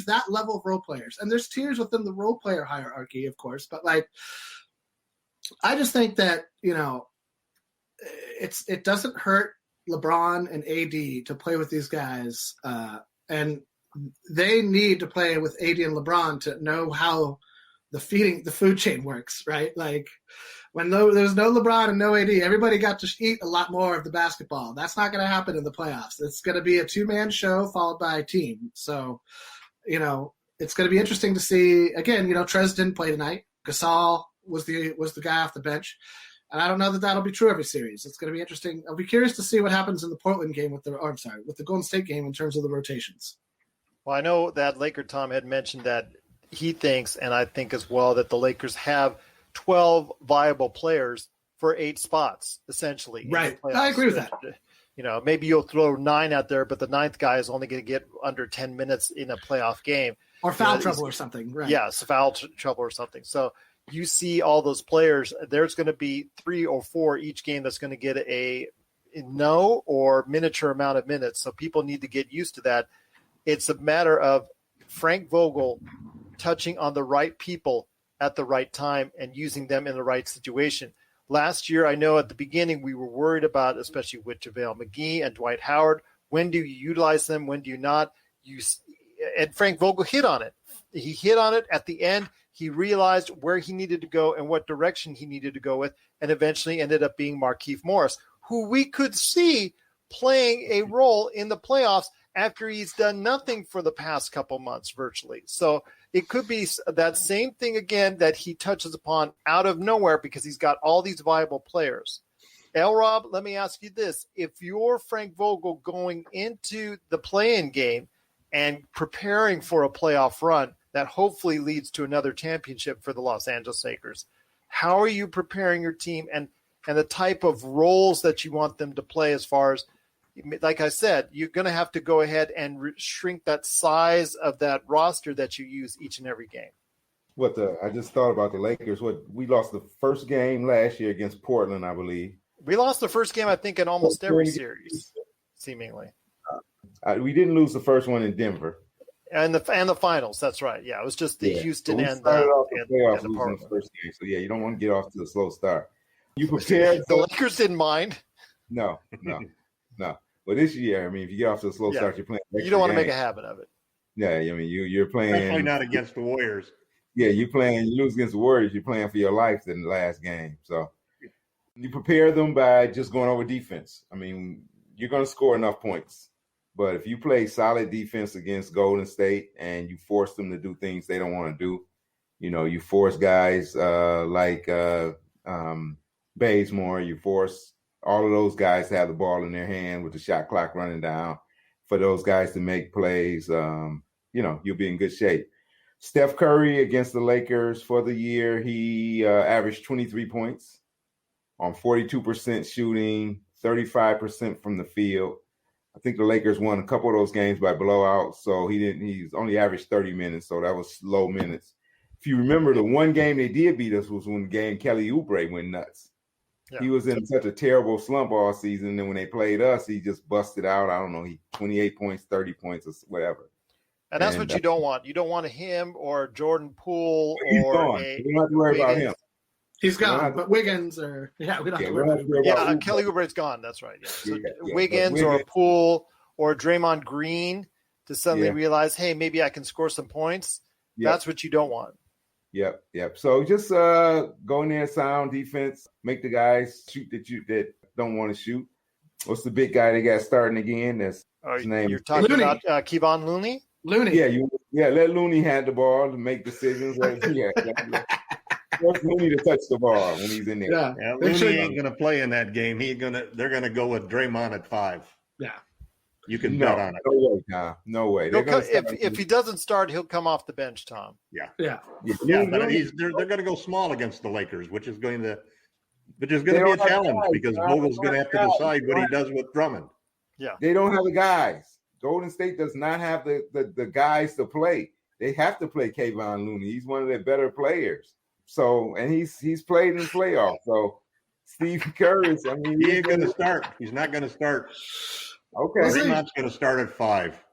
that level of role players. And there's tiers within the role player hierarchy, of course. But like, I just think that, it doesn't hurt LeBron and AD to play with these guys. And they need to play with AD and LeBron to know how the food chain works, right? Like when there's no LeBron and no AD, everybody got to eat a lot more of the basketball. That's not going to happen in the playoffs. It's going to be a 2-man show followed by a team. So, it's going to be interesting to see. Again, Trez didn't play tonight. Gasol was the guy off the bench. And I don't know that that'll be true every series. It's going to be interesting. I'll be curious to see what happens in the Portland game with the Golden State game in terms of the rotations. Well, I know that Laker Tom had mentioned that he thinks, and I think as well, that the Lakers have 12 viable players for 8 spots, essentially. Right. I agree with that. Maybe you'll throw 9 out there, but the 9th guy is only going to get under 10 minutes in a playoff game. Or foul trouble or something. Right. Yeah, foul trouble or something. So you see all those players, there's going to be 3 or 4 each game that's going to get a no or miniature amount of minutes. So people need to get used to that. It's a matter of Frank Vogel touching on the right people at the right time and using them in the right situation. Last year, I know at the beginning we were worried about, especially with JaVale McGee and Dwight Howard, when do you utilize them, when do you not? And Frank Vogel hit on it. He hit on it at the end. He realized where he needed to go and what direction he needed to go with, and eventually ended up being Markieff Morris, who we could see playing a role in the playoffs after he's done nothing for the past couple months virtually. So it could be that same thing again that he touches upon out of nowhere because he's got all these viable players. L-Rob, let me ask you this. If you're Frank Vogel going into the play-in game and preparing for a playoff run that hopefully leads to another championship for the Los Angeles Lakers. How are you preparing your team and the type of roles that you want them to play as far as, like I said, you're going to have to go ahead and shrink that size of that roster that you use each and every game. I just thought about the Lakers. We lost the first game last year against Portland, I believe. We lost the first game, I think, in almost every series, seemingly. We didn't lose the first one in Denver. And the finals, that's right. Yeah, it was just the Houston and the playoffs losing the first game. So, you don't want to get off to a slow start. You prepared. The Lakers didn't mind. No. But this year, if you get off to a slow start, you're playing. You don't want to make a habit of it. Yeah, you're playing. Definitely not against the Warriors. Yeah, you lose against the Warriors, you're playing for your life in the last game. So you prepare them by just going over defense. You're going to score enough points. But if you play solid defense against Golden State and you force them to do things they don't want to do, you force guys like Bazemore, you force all of those guys to have the ball in their hand with the shot clock running down for those guys to make plays, you'll be in good shape. Steph Curry against the Lakers for the year, he averaged 23 points on 42% shooting, 35% from the field. I think the Lakers won a couple of those games by blowout, so he's only averaged 30 minutes, so that was low minutes. If you remember, the one game they did beat us was when the game Kelly Oubre went nuts. Yeah. He was in such a terrible slump all season, and when they played us, he just busted out. I don't know, 28 points, 30 points, or whatever. And that's what you don't want. You don't want him or Jordan Poole or gone. We don't have to worry about him. He's gone, but Wiggins or we don't have to worry about him. Yeah, Kelly Oubre's gone. That's right. Yeah. So Wiggins or Poole or Draymond Green to suddenly realize, hey, maybe I can score some points. Yep. That's what you don't want. Yep. So just go in there, sound defense, make the guys shoot that don't want to shoot. What's the big guy they got starting again? That's his name. You're talking about Kevon Looney? Looney. Let Looney have the ball to make decisions. Force Looney to touch the ball when he's in there. Yeah, Looney ain't going to play in that game. They're going to go with Draymond at 5. Yeah. You can bet on it. No way, Tom. No way. If he doesn't start, he'll come off the bench, Tom. Yeah. But they're going to go small against the Lakers, which is going to be a challenge because Vogel's going to have to decide what he does with Drummond. Yeah. They don't have the guys. Golden State does not have the guys to play. They have to play Kevon Looney. He's one of their better players. So, and he's played in playoffs. So, Steve Kerr he ain't going to start. He's not going to start. Okay. Draymond's going to start at 5.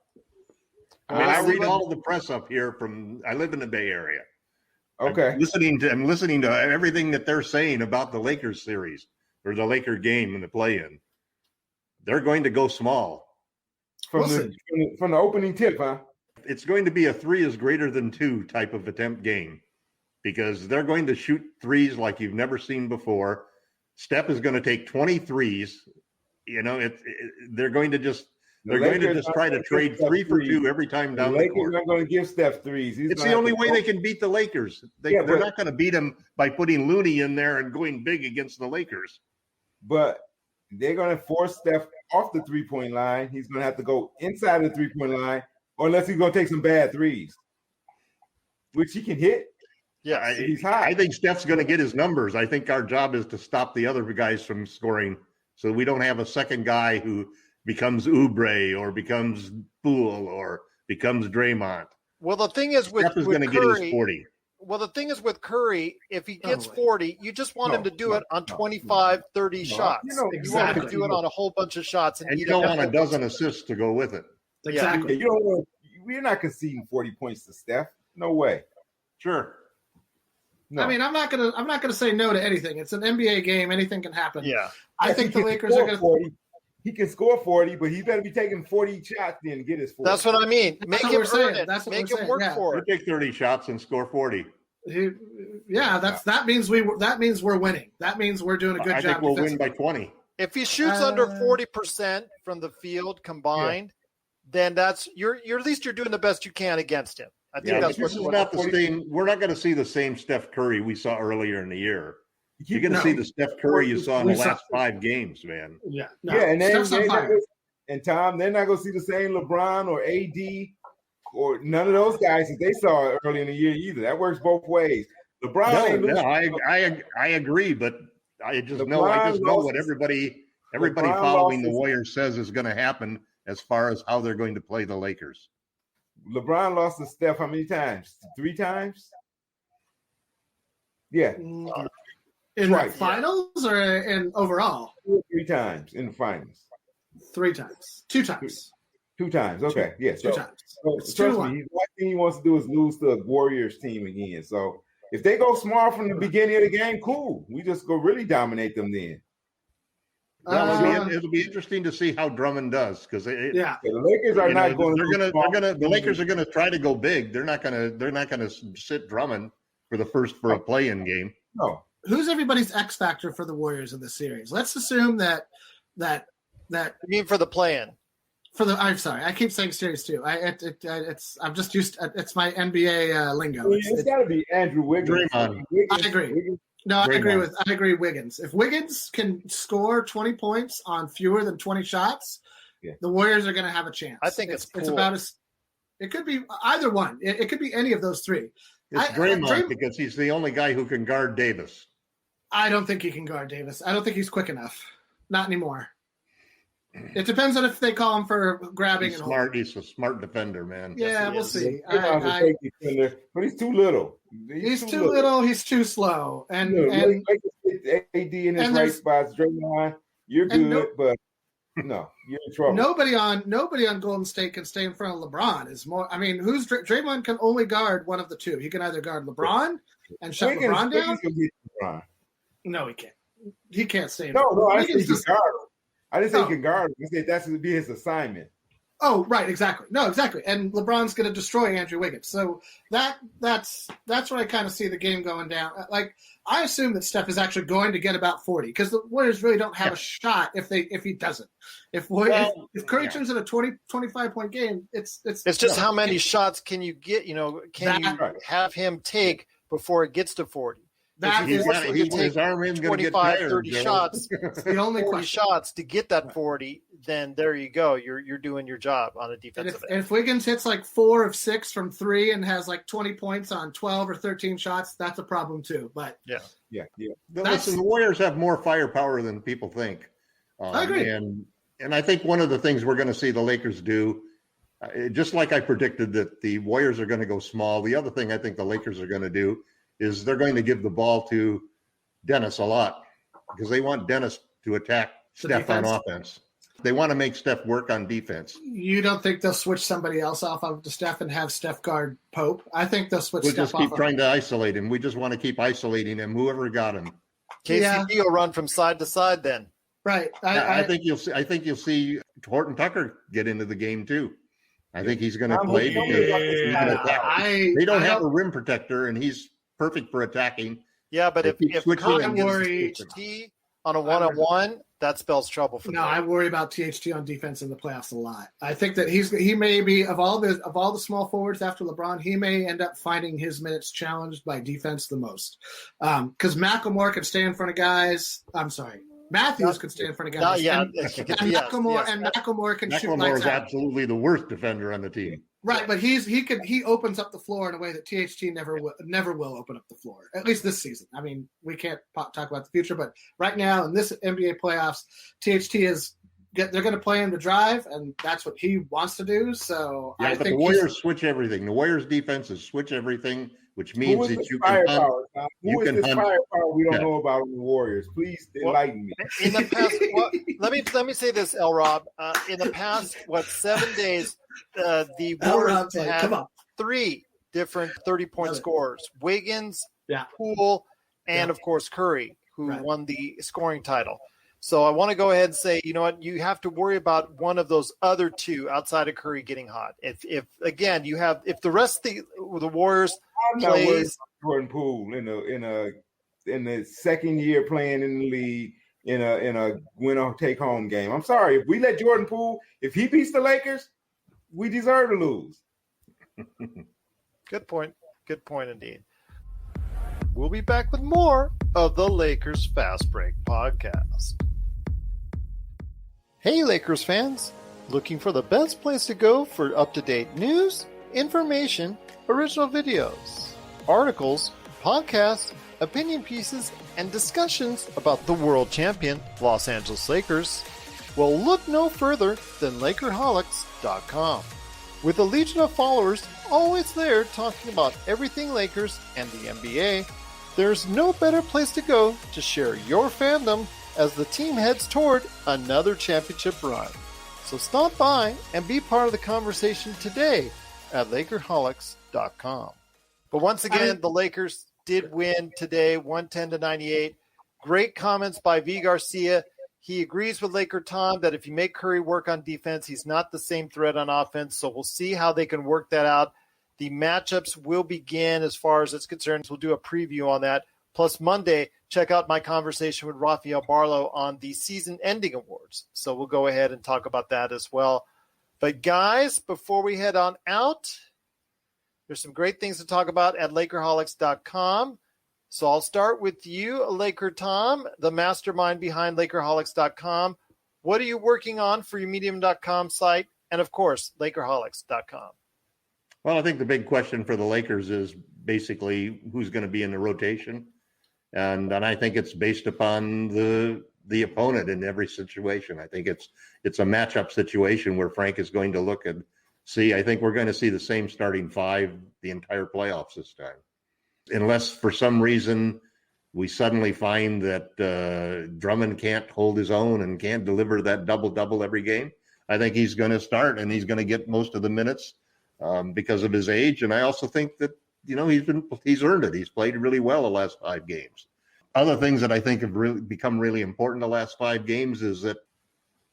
I read all of the press up here I live in the Bay Area. Okay. I'm listening to everything that they're saying about the Lakers series or the Laker game in the play-in. They're going to go small. From the opening tip, huh? It's going to be a 3 is greater than 2 type of attempt game because they're going to shoot threes like you've never seen before. Steph is going to take 20 threes. They're going to just try to trade 3 for 2 every time down the court. They're not going to give Steph threes. It's the only way they can beat the Lakers. They're not going to beat them by putting Looney in there and going big against the Lakers. But they're going to force Steph off the 3-point line. He's going to have to go inside the 3-point line, or unless he's going to take some bad threes, which he can hit. Yeah, he's high. I think Steph's going to get his numbers. I think our job is to stop the other guys from scoring, so we don't have a second guy who becomes Oubre or becomes Poole or becomes Draymond. Well, the thing is with Steph is going to get his 40. Well, the thing is with Curry, if he gets 40, you just want him to do it on 25, 30 shots. You want him to do it on a whole bunch of shots. And you don't want a dozen assists to go with it. Exactly. We're not conceding 40 points to Steph. No way. Sure. No. I'm not gonna say no to anything. It's an NBA game. Anything can happen. Yeah. I think the Lakers are going to. He can score 40, but he better be taking 40 shots then to get his 40. That's what I mean. Make him earn it. Make him work for it. You take 30 shots and score 40. That means we're winning. That means we're doing a good job. I think we'll win by 20. If he shoots under 40% from the field combined, then you're at least you're doing the best you can against him. I think that's this is not the same. We're not going to see the same Steph Curry we saw earlier in the year. You're going to see the Steph Curry you saw in the last 5 games, man. And Tom, they're not going to see the same LeBron or AD or none of those guys that they saw early in the year either. That works both ways. LeBron I agree, but I just know what everybody LeBron following the Warriors says is going to happen as far as how they're going to play the Lakers. LeBron lost to Steph how many times? 3 times? Yeah. In the finals or in overall? 3 times in the finals. 3 times. 2 times. 2 times. Okay. Yeah. 2 times. So trust me, one thing he wants to do is lose to a Warriors team again. So if they go small from the beginning of the game, cool. We just go really dominate them then. It'll be interesting to see how Drummond does because the Lakers are not going. The Lakers are going to try to go big. They're not going to sit Drummond for a play-in game. No. Who's everybody's X factor for the Warriors in this series? Let's assume that. You mean for the play-in? I'm sorry, I keep saying series too. I'm just used. It's my NBA lingo. It's got to be Andrew Wiggins. I agree. I agree. Wiggins. If Wiggins can score 20 points on fewer than 20 shots, the Warriors are going to have a chance. I think it's about it could be either one. It could be any of those 3. It's Draymond because he's the only guy who can guard Davis. I don't think he can guard Davis. I don't think he's quick enough. Not anymore. It depends on if they call him for grabbing he's and smart. holding. He's a smart defender, man. Yeah, we'll see. But he's too little. He's too little. He's too slow. And AD in his right spots, Draymond, you're good, but no, you're in trouble. Nobody on Golden State can stay in front of LeBron. Is more. I mean, Draymond can only guard one of the two. He can either guard LeBron and shut LeBron down. No, he can't. He can't stay in front. No, I think he can guard him. I didn't say he can guard him. I said that's going to be his assignment. Oh, right, exactly. No, exactly. And LeBron's going to destroy Andrew Wiggins. So that's where I kind of see the game going down. Like, I assume that Steph is actually going to get about 40 because the Warriors really don't have a shot if he doesn't. If Curry turns in a 25-point game, it's just how many shots can you get? Can you have him take before it gets to 40? His arm is going to get tired. 30 shots. The only 40 shots to get that 40. Then there you go. You're doing your job on a defensive end. If Wiggins hits like 4 of 6 from 3 and has like 20 points on 12 or 13 shots, that's a problem too. But yeah. Listen, the Warriors have more firepower than people think. I agree. And I think one of the things we're going to see the Lakers do, just like I predicted that the Warriors are going to go small, the other thing I think the Lakers are going to do is they're going to give the ball to Dennis a lot because they want Dennis to attack Steph on offense. They want to make Steph work on defense. You don't think they'll switch somebody else off of Steph and have Steph guard Pope? I think they'll switch Steph off. We'll just keep trying to isolate him. We just want to keep isolating him, whoever got him. KCP will run from side to side then. Right. I think you'll see Horton Tucker get into the game too. I think he's going to play because he's going to attack. They don't have a rim protector, and he's perfect for attacking. Yeah, but if Cotton gets THT on a one-on-one, that spells trouble for them. No, I worry about THT on defense in the playoffs a lot. I think that he may be of all the small forwards after LeBron, he may end up finding his minutes challenged by defense the most. Because McLemore can stay in front of guys. I'm sorry. Matthews can stay in front of guys. McLemore can shoot lights out. McLemore is absolutely the worst defender on the team. Right, but he opens up the floor in a way that THT never will open up the floor. At least this season. I mean, we can't talk about the future, but right now in this NBA playoffs, THT they're going to play him to drive, and that's what he wants to do. So I think the Warriors switch everything. The Warriors defense is switch everything, which means that you can hunt. Who is this firepower we don't know about the Warriors? Please enlighten me. In the past, let me say this, L. Rob. In the past, 7 days, the Warriors had 3 different 30-point scorers: Wiggins, Poole, and of course Curry, who won the scoring title. So I want to go ahead and say, you know what, you have to worry about one of those other 2 outside of Curry getting hot. If the rest of the Warriors plays Jordan Poole in the second year playing in the league in a winner take home game. I'm sorry, if we let Jordan Poole, if he beats the Lakers, we deserve to lose. Good point indeed. We'll be back with more of the Lakers Fast Break podcast. Hey Lakers fans, looking for the best place to go for up-to-date news, information, original videos, articles, podcasts, opinion pieces, and discussions about the world champion Los Angeles Lakers? Well, look no further than Lakerholics.com. With a legion of followers always there talking about everything Lakers and the NBA, there's no better place to go to share your fandom as the team heads toward another championship run. So stop by and be part of the conversation today at Lakerholics.com. But once again, the Lakers did win today, 110-98. Great comments by V. Garcia. He agrees with Laker Tom that if you make Curry work on defense, he's not the same threat on offense. So we'll see how they can work that out. The matchups will begin as far as it's concerned. We'll do a preview on that. Plus Monday, check out my conversation with Rafael Barlow on the season-ending awards. So we'll go ahead and talk about that as well. But guys, before we head on out, there's some great things to talk about at Lakerholics.com. So I'll start with you, Laker Tom, the mastermind behind Lakerholics.com. What are you working on for your Medium.com site? And, of course, Lakerholics.com. Well, I think the big question for the Lakers is basically who's going to be in the rotation. And I think it's based upon the opponent in every situation. I think it's a matchup situation where Frank is going to look and see. I think we're going to see the same starting five the entire playoffs this time. Unless for some reason we suddenly find that Drummond can't hold his own and can't deliver that double-double every game, I think he's going to start and he's going to get most of the minutes because of his age. And I also think that, he's earned it. He's played really well the last 5 games. Other things that I think have really become really important the last 5 games is that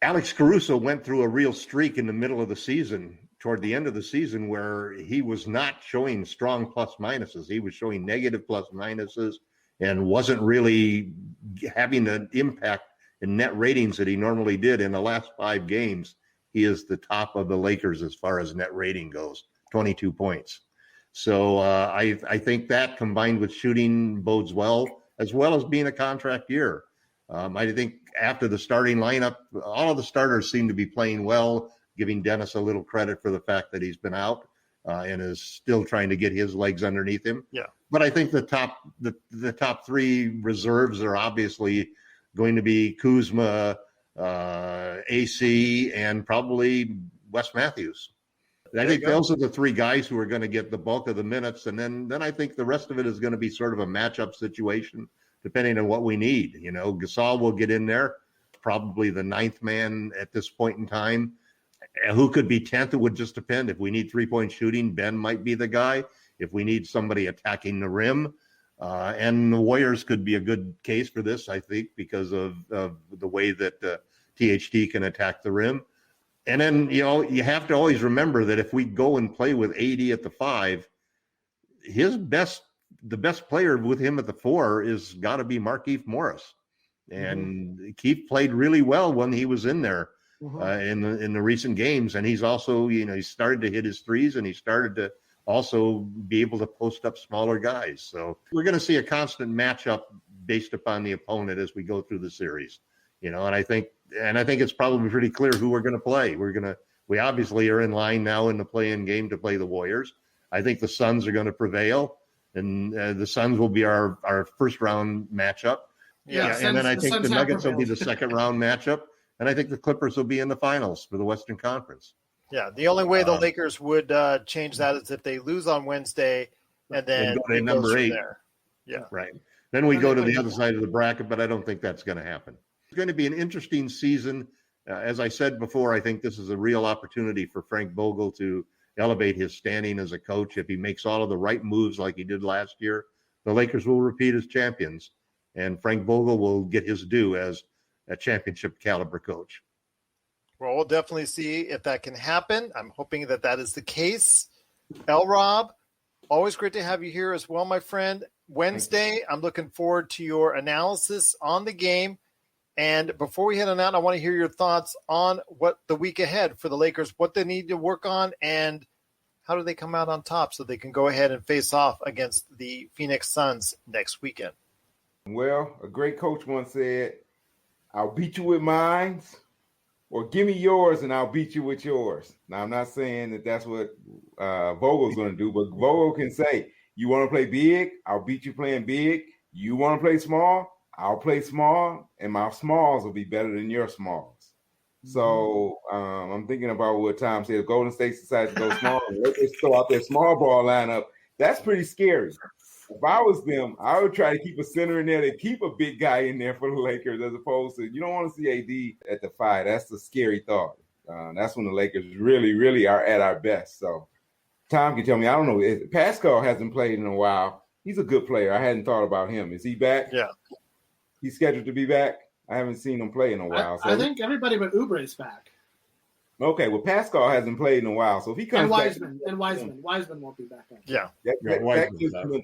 Alex Caruso went through a real streak in the middle of the season, toward the end of the season, where he was not showing strong plus minuses. He was showing negative plus minuses and wasn't really having the impact in net ratings that he normally did. In the last 5 games, he is the top of the Lakers as far as net rating goes, 22 points. So I think that combined with shooting bodes well as being a contract year. I think after the starting lineup, all of the starters seem to be playing well, giving Dennis a little credit for the fact that he's been out and is still trying to get his legs underneath him. Yeah. But I think the top 3 reserves are obviously going to be Kuzma, AC, and probably Wes Matthews. I think those are the 3 guys who are going to get the bulk of the minutes. And then I think the rest of it is going to be sort of a matchup situation, depending on what we need. Gasol will get in there, probably the 9th man at this point in time. Who could be 10th? It would just depend. If we need 3-point shooting, Ben might be the guy. If we need somebody attacking the rim, and the Warriors could be a good case for this, I think, because of the way that THT can attack the rim. And then, you have to always remember that if we go and play with AD at the 5, the best player with him at the 4 is got to be Markieff Morris. And Keith played really well when he was in there in the recent games. And he's also, he started to hit his threes and he started to also be able to post up smaller guys. So we're going to see a constant matchup based upon the opponent as we go through the series, and I think it's probably pretty clear who we're going to play. We obviously are in line now in the play-in game to play the Warriors. I think the Suns are going to prevail, and the Suns will be our first round matchup. Yeah, and then I think the Nuggets will be the second round matchup, and I think the Clippers will be in the finals for the Western Conference. Yeah, the only way the Lakers would change that is if they lose on Wednesday and then go to number 8. There. Yeah, right. Then we go to the other side of the bracket, but I don't think that's going to happen. It's going to be an interesting season. As I said before, I think this is a real opportunity for Frank Vogel to elevate his standing as a coach. If he makes all of the right moves like he did last year, the Lakers will repeat as champions, and Frank Vogel will get his due as a championship caliber coach. Well, we'll definitely see if that can happen. I'm hoping that is the case. Rob, always great to have you here as well, my friend. Wednesday, I'm looking forward to your analysis on the game. And before we head on out, I want to hear your thoughts on what the week ahead for the Lakers, what they need to work on, and how do they come out on top so they can go ahead and face off against the Phoenix Suns next weekend. Well, a great coach once said, I'll beat you with mines, or give me yours and I'll beat you with yours. Now, I'm not saying that that's what Vogel's going to do, but Vogel can say, you want to play big? I'll beat you playing big. You want to play small? I'll play small, and my smalls will be better than your smalls. So I'm thinking about what Tom said. If Golden State decides to go small and let us throw out their small ball lineup, that's pretty scary. If I was them, I would try to keep a center in there to keep a big guy in there for the Lakers, as opposed to, you don't want to see AD at the 5. That's a scary thought. That's when the Lakers really, really are at our best. So Tom can tell me, I don't know. Pascal hasn't played in a while. He's a good player. I hadn't thought about him. Is he back? Yeah. He's scheduled to be back? I haven't seen him play in a while. I think everybody but Oubre's back. Okay, well, Pascal hasn't played in a while, so if he comes and Wiseman won't be back. Yeah, that gives him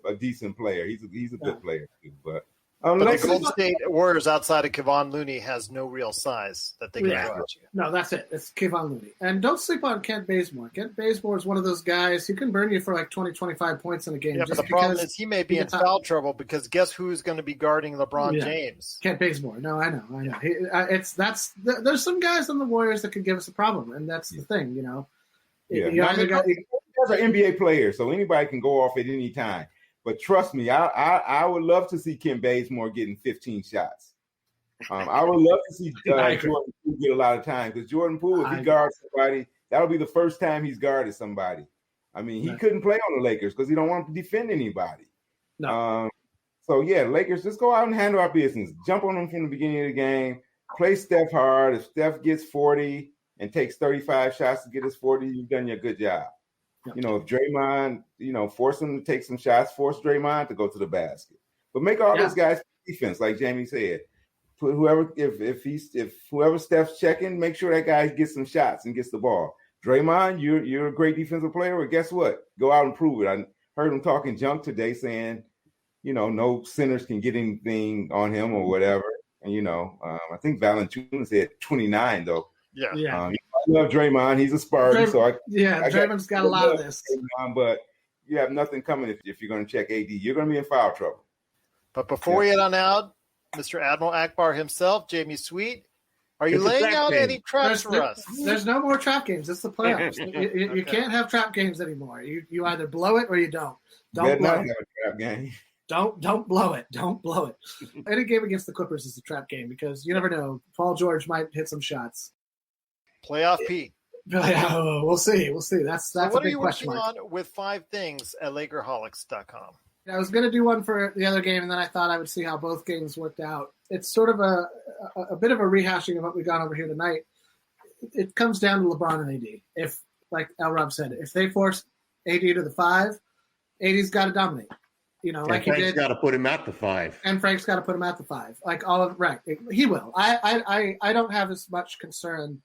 a decent player. He's a good player too. But the Golden State Warriors outside of Kevon Looney has no real size that they can throw at you. No, that's it. It's Kevon Looney. And don't sleep on Kent Bazemore. Kent Bazemore is one of those guys who can burn you for like 20, 25 points in a game. Yeah, but the problem is he may be in foul trouble because guess who's going to be guarding LeBron James? Kent Bazemore. No, I know. There's some guys on the Warriors that could give us a problem, and that's the thing, you know. Yeah, those are NBA players, so anybody can go off at any time. But trust me, I would love to see Kent Bazemore getting 15 shots. I would love to see Jordan Poole get a lot of time, because Jordan Poole, if he guards somebody, that'll be the first time he's guarded somebody. I mean, he couldn't play on the Lakers because he don't want to defend anybody. No. So, yeah, Lakers, just go out and handle our business. Jump on them from the beginning of the game. Play Steph hard. If Steph gets 40 and takes 35 shots to get his 40, you've done your good job. You know, if Draymond, force him to take some shots, force Draymond to go to the basket. But make all those guys defense, like Jamie said. Put whoever, if whoever Steph's checking, make sure that guy gets some shots and gets the ball. Draymond, you're a great defensive player, but guess what? Go out and prove it. I heard him talking junk today, saying, no centers can get anything on him or whatever. And I think Valanciunas said 29 though. Yeah. I love Draymond. He's a Spartan. Draymond's got a lot of this. Draymond, but you have nothing coming if you're going to check AD. You're going to be in foul trouble. But before we head on out, Mr. Admiral Akbar himself, Jamie Sweet, are you laying out any traps for us? There's no more trap games. It's the playoffs. You can't have trap games anymore. You either blow it or you don't. Don't blow it. Have a trap game. Don't blow it. Don't blow it. Any game against the Clippers is a trap game because you never know. Paul George might hit some shots. Playoff P. We'll see. That's a big question mark. What are you working on with 5 things at Lakerholics.com? I was going to do one for the other game, and then I thought I would see how both games worked out. It's sort of a bit of a rehashing of what we've gone over here tonight. It comes down to LeBron and AD. If, like L. Rob said, if they force AD to the 5, AD's got to dominate. Like Frank's he did. Got to put him at the 5. And Frank's got to put him at the 5. Like all of right, he will. I don't have as much concern.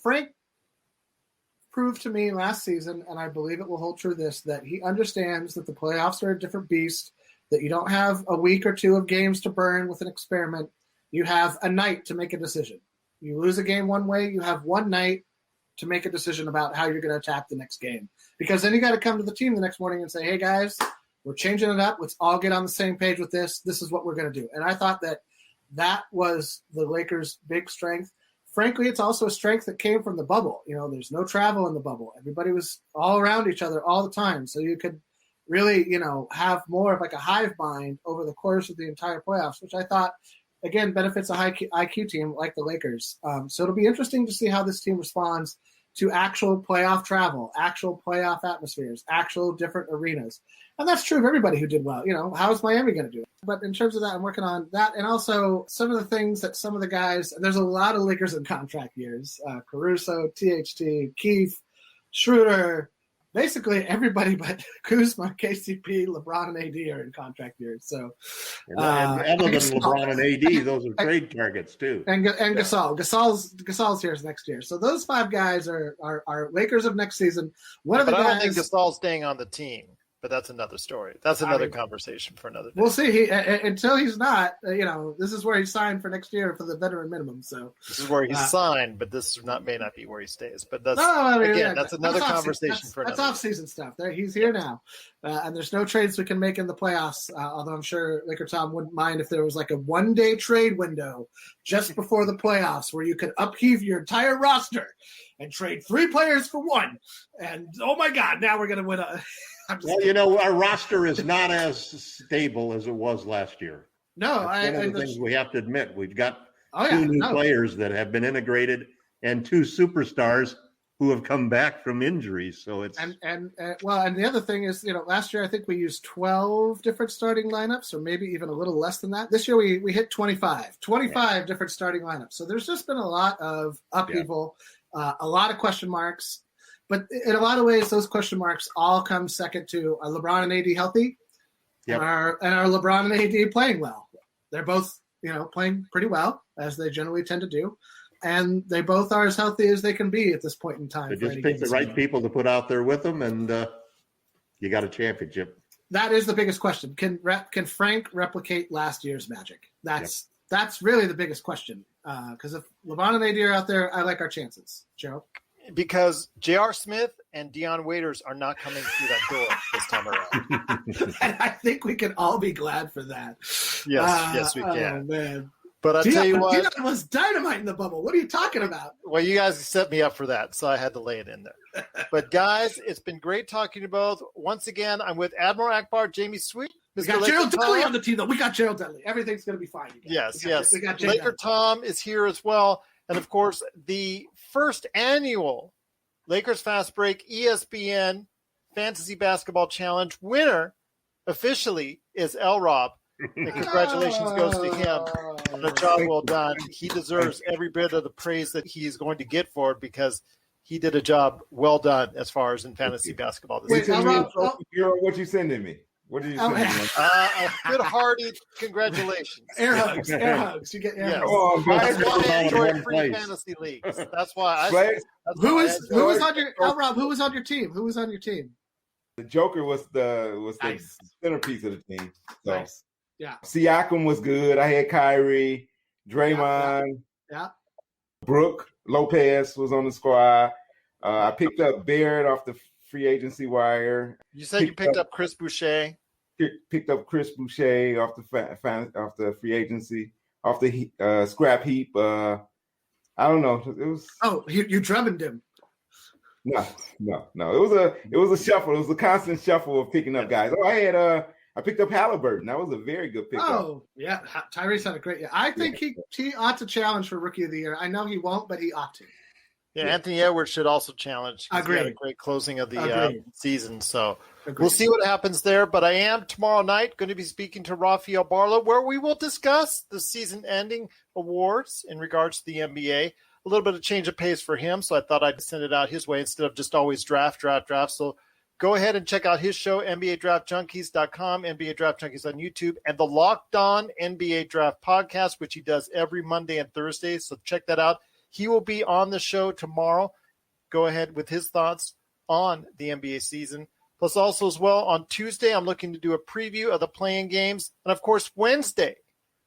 Frank proved to me last season, and I believe it will hold true that he understands that the playoffs are a different beast, that you don't have a week or 2 of games to burn with an experiment. You have a night to make a decision. You lose a game one way, you have one night to make a decision about how you're going to attack the next game. Because then you got to come to the team the next morning and say, hey, guys, we're changing it up. Let's all get on the same page with this. This is what we're going to do. And I thought that was the Lakers' big strength. Frankly, it's also a strength that came from the bubble. There's no travel in the bubble. Everybody was all around each other all the time. So you could really, have more of like a hive mind over the course of the entire playoffs, which I thought, again, benefits a high IQ team like the Lakers. So it'll be interesting to see how this team responds to actual playoff travel, actual playoff atmospheres, actual different arenas. And that's true of everybody who did well. How is Miami going to do it? But in terms of that, I'm working on that. And also some of the things that some of the guys, there's a lot of Lakers in contract years. Caruso, THT, Keith, Schroeder, basically everybody but Kuzma, KCP, LeBron, and AD are in contract years. So, and other than LeBron and AD, those are trade targets too. And Gasol. Gasol's here next year. So those 5 guys are Lakers of next season. I don't think Gasol's staying on the team. but that's another story. That's another conversation for another day. We'll see. Until he's not, this is where he signed for next year for the veteran minimum. So this is where he's signed, but this may not be where he stays. But that's that's another conversation for another. That's off-season stuff. He's here now, and there's no trades we can make in the playoffs. Although I'm sure Laker Tom wouldn't mind if there was like a one-day trade window just before the playoffs where you could upheave your entire roster and trade 3 players for 1. And oh my God, now we're going to win our roster is not as stable as it was last year. No, That's one of the things we have to admit. We've got 2 new players that have been integrated and 2 superstars who have come back from injuries. So it's and the other thing is, last year I think we used 12 different starting lineups, or maybe even a little less than that. This year we hit 25 different starting lineups. So there's just been a lot of upheaval, a lot of question marks. But in a lot of ways, those question marks all come second to LeBron and AD healthy, and our LeBron and AD playing well. They're both, playing pretty well, as they generally tend to do, and they both are as healthy as they can be at this point in time. They just pick the right people to put out there with them, and you got a championship. That is the biggest question. Can Frank replicate last year's magic? That's really the biggest question. Because if LeBron and AD are out there, I like our chances. Joe? Because J.R. Smith and Deion Waiters are not coming through that door this time around. And I think we can all be glad for that. Yes, we can. Oh, man. But I'll tell you what. Deion was dynamite in the bubble. What are you talking about? Well, you guys set me up for that, so I had to lay it in there. But, guys, it's been great talking to you both. Once again, I'm with Admiral Akbar, Jamie Sweet. We got Gerald Dudley on the team, though. We got Gerald Dudley. Everything's going to be fine. Yes. We got Laker Tom is here as well. And, of course, the first annual Lakers Fast Break ESPN Fantasy Basketball Challenge winner officially is L-Rob. And congratulations goes to him on a job well done. He deserves every bit of the praise that he's going to get for it because he did a job well done as far as in fantasy basketball this season. What you sending me? What did you send me? A good-hearted congratulations. Air hugs. You get air hugs. Oh, that's why I enjoy free fantasy leagues. That's why Who was on your team? Who was on your team? The Joker was the centerpiece of the team. So. Nice. Yeah. Siakam was good. I had Kyrie, Draymond. Yeah. Brooke Lopez was on the squad. I picked up Barrett off the free agency wire. You said you picked up Chris Boucher. Picked up Chris Boucher off the free agency, off the scrap heap. I don't know. It was. Oh, you drubbed him. No. It was a shuffle. It was a constant shuffle of picking up guys. Oh, I picked up Halliburton. That was a very good pickup. Oh, yeah. Tyrese had a great year. I think he ought to challenge for Rookie of the Year. I know he won't, but he ought to. Yeah, Anthony Edwards should also challenge. Agreed. He had a great closing of the season. So we'll see what happens there. But I am tomorrow night going to be speaking to Rafael Barlow, where we will discuss the season-ending awards in regards to the NBA. A little bit of change of pace for him, so I thought I'd send it out his way instead of just always draft. So go ahead and check out his show, NBADraftJunkies.com, NBA Draft Junkies on YouTube, and the Locked On NBA Draft Podcast, which he does every Monday and Thursday. So check that out. He will be on the show tomorrow. Go ahead with his thoughts on the NBA season. Plus also as well on Tuesday, I'm looking to do a preview of the playing games. And of course, Wednesday,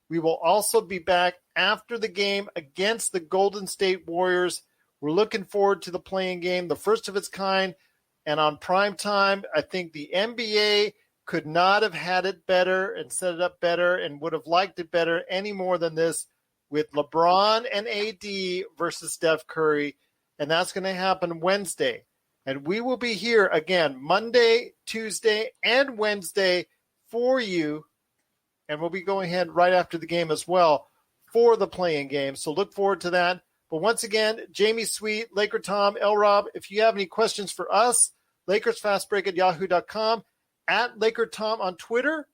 we will also be back after the game against the Golden State Warriors. We're looking forward to the playing game, the first of its kind. And on prime time, I think the NBA could not have had it better and set it up better and would have liked it better any more than this with LeBron and AD versus Steph Curry. And that's going to happen Wednesday. And we will be here again Monday, Tuesday, and Wednesday for you. And we'll be going ahead right after the game as well for the playing game. So look forward to that. But once again, Jamie Sweet, Laker Tom, L-Rob, if you have any questions for us, LakersFastBreak@yahoo.com, at Laker Tom on Twitter,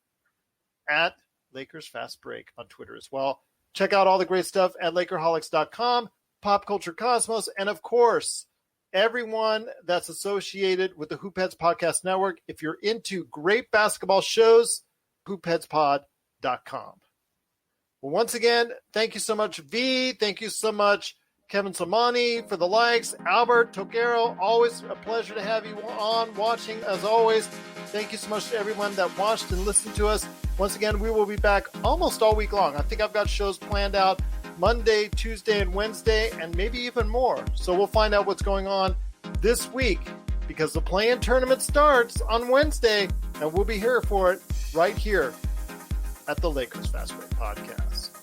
at LakersFastBreak on Twitter as well. Check out all the great stuff at Lakerholics.com, Pop Culture Cosmos, and of course, everyone that's associated with the Hoopheads Podcast Network. If you're into great basketball shows, hoopheadspod.com. Well, once again, thank you so much, V. Thank you so much, Kevin Samani for the likes, Albert Togero, always a pleasure to have you on watching as always. Thank you so much to everyone that watched and listened to us. Once again, we will be back almost all week long. I think I've got shows planned out Monday, Tuesday, and Wednesday, and maybe even more. So we'll find out what's going on this week because the play-in tournament starts on Wednesday, and we'll be here for it right here at the Lakers Fast Break Podcast.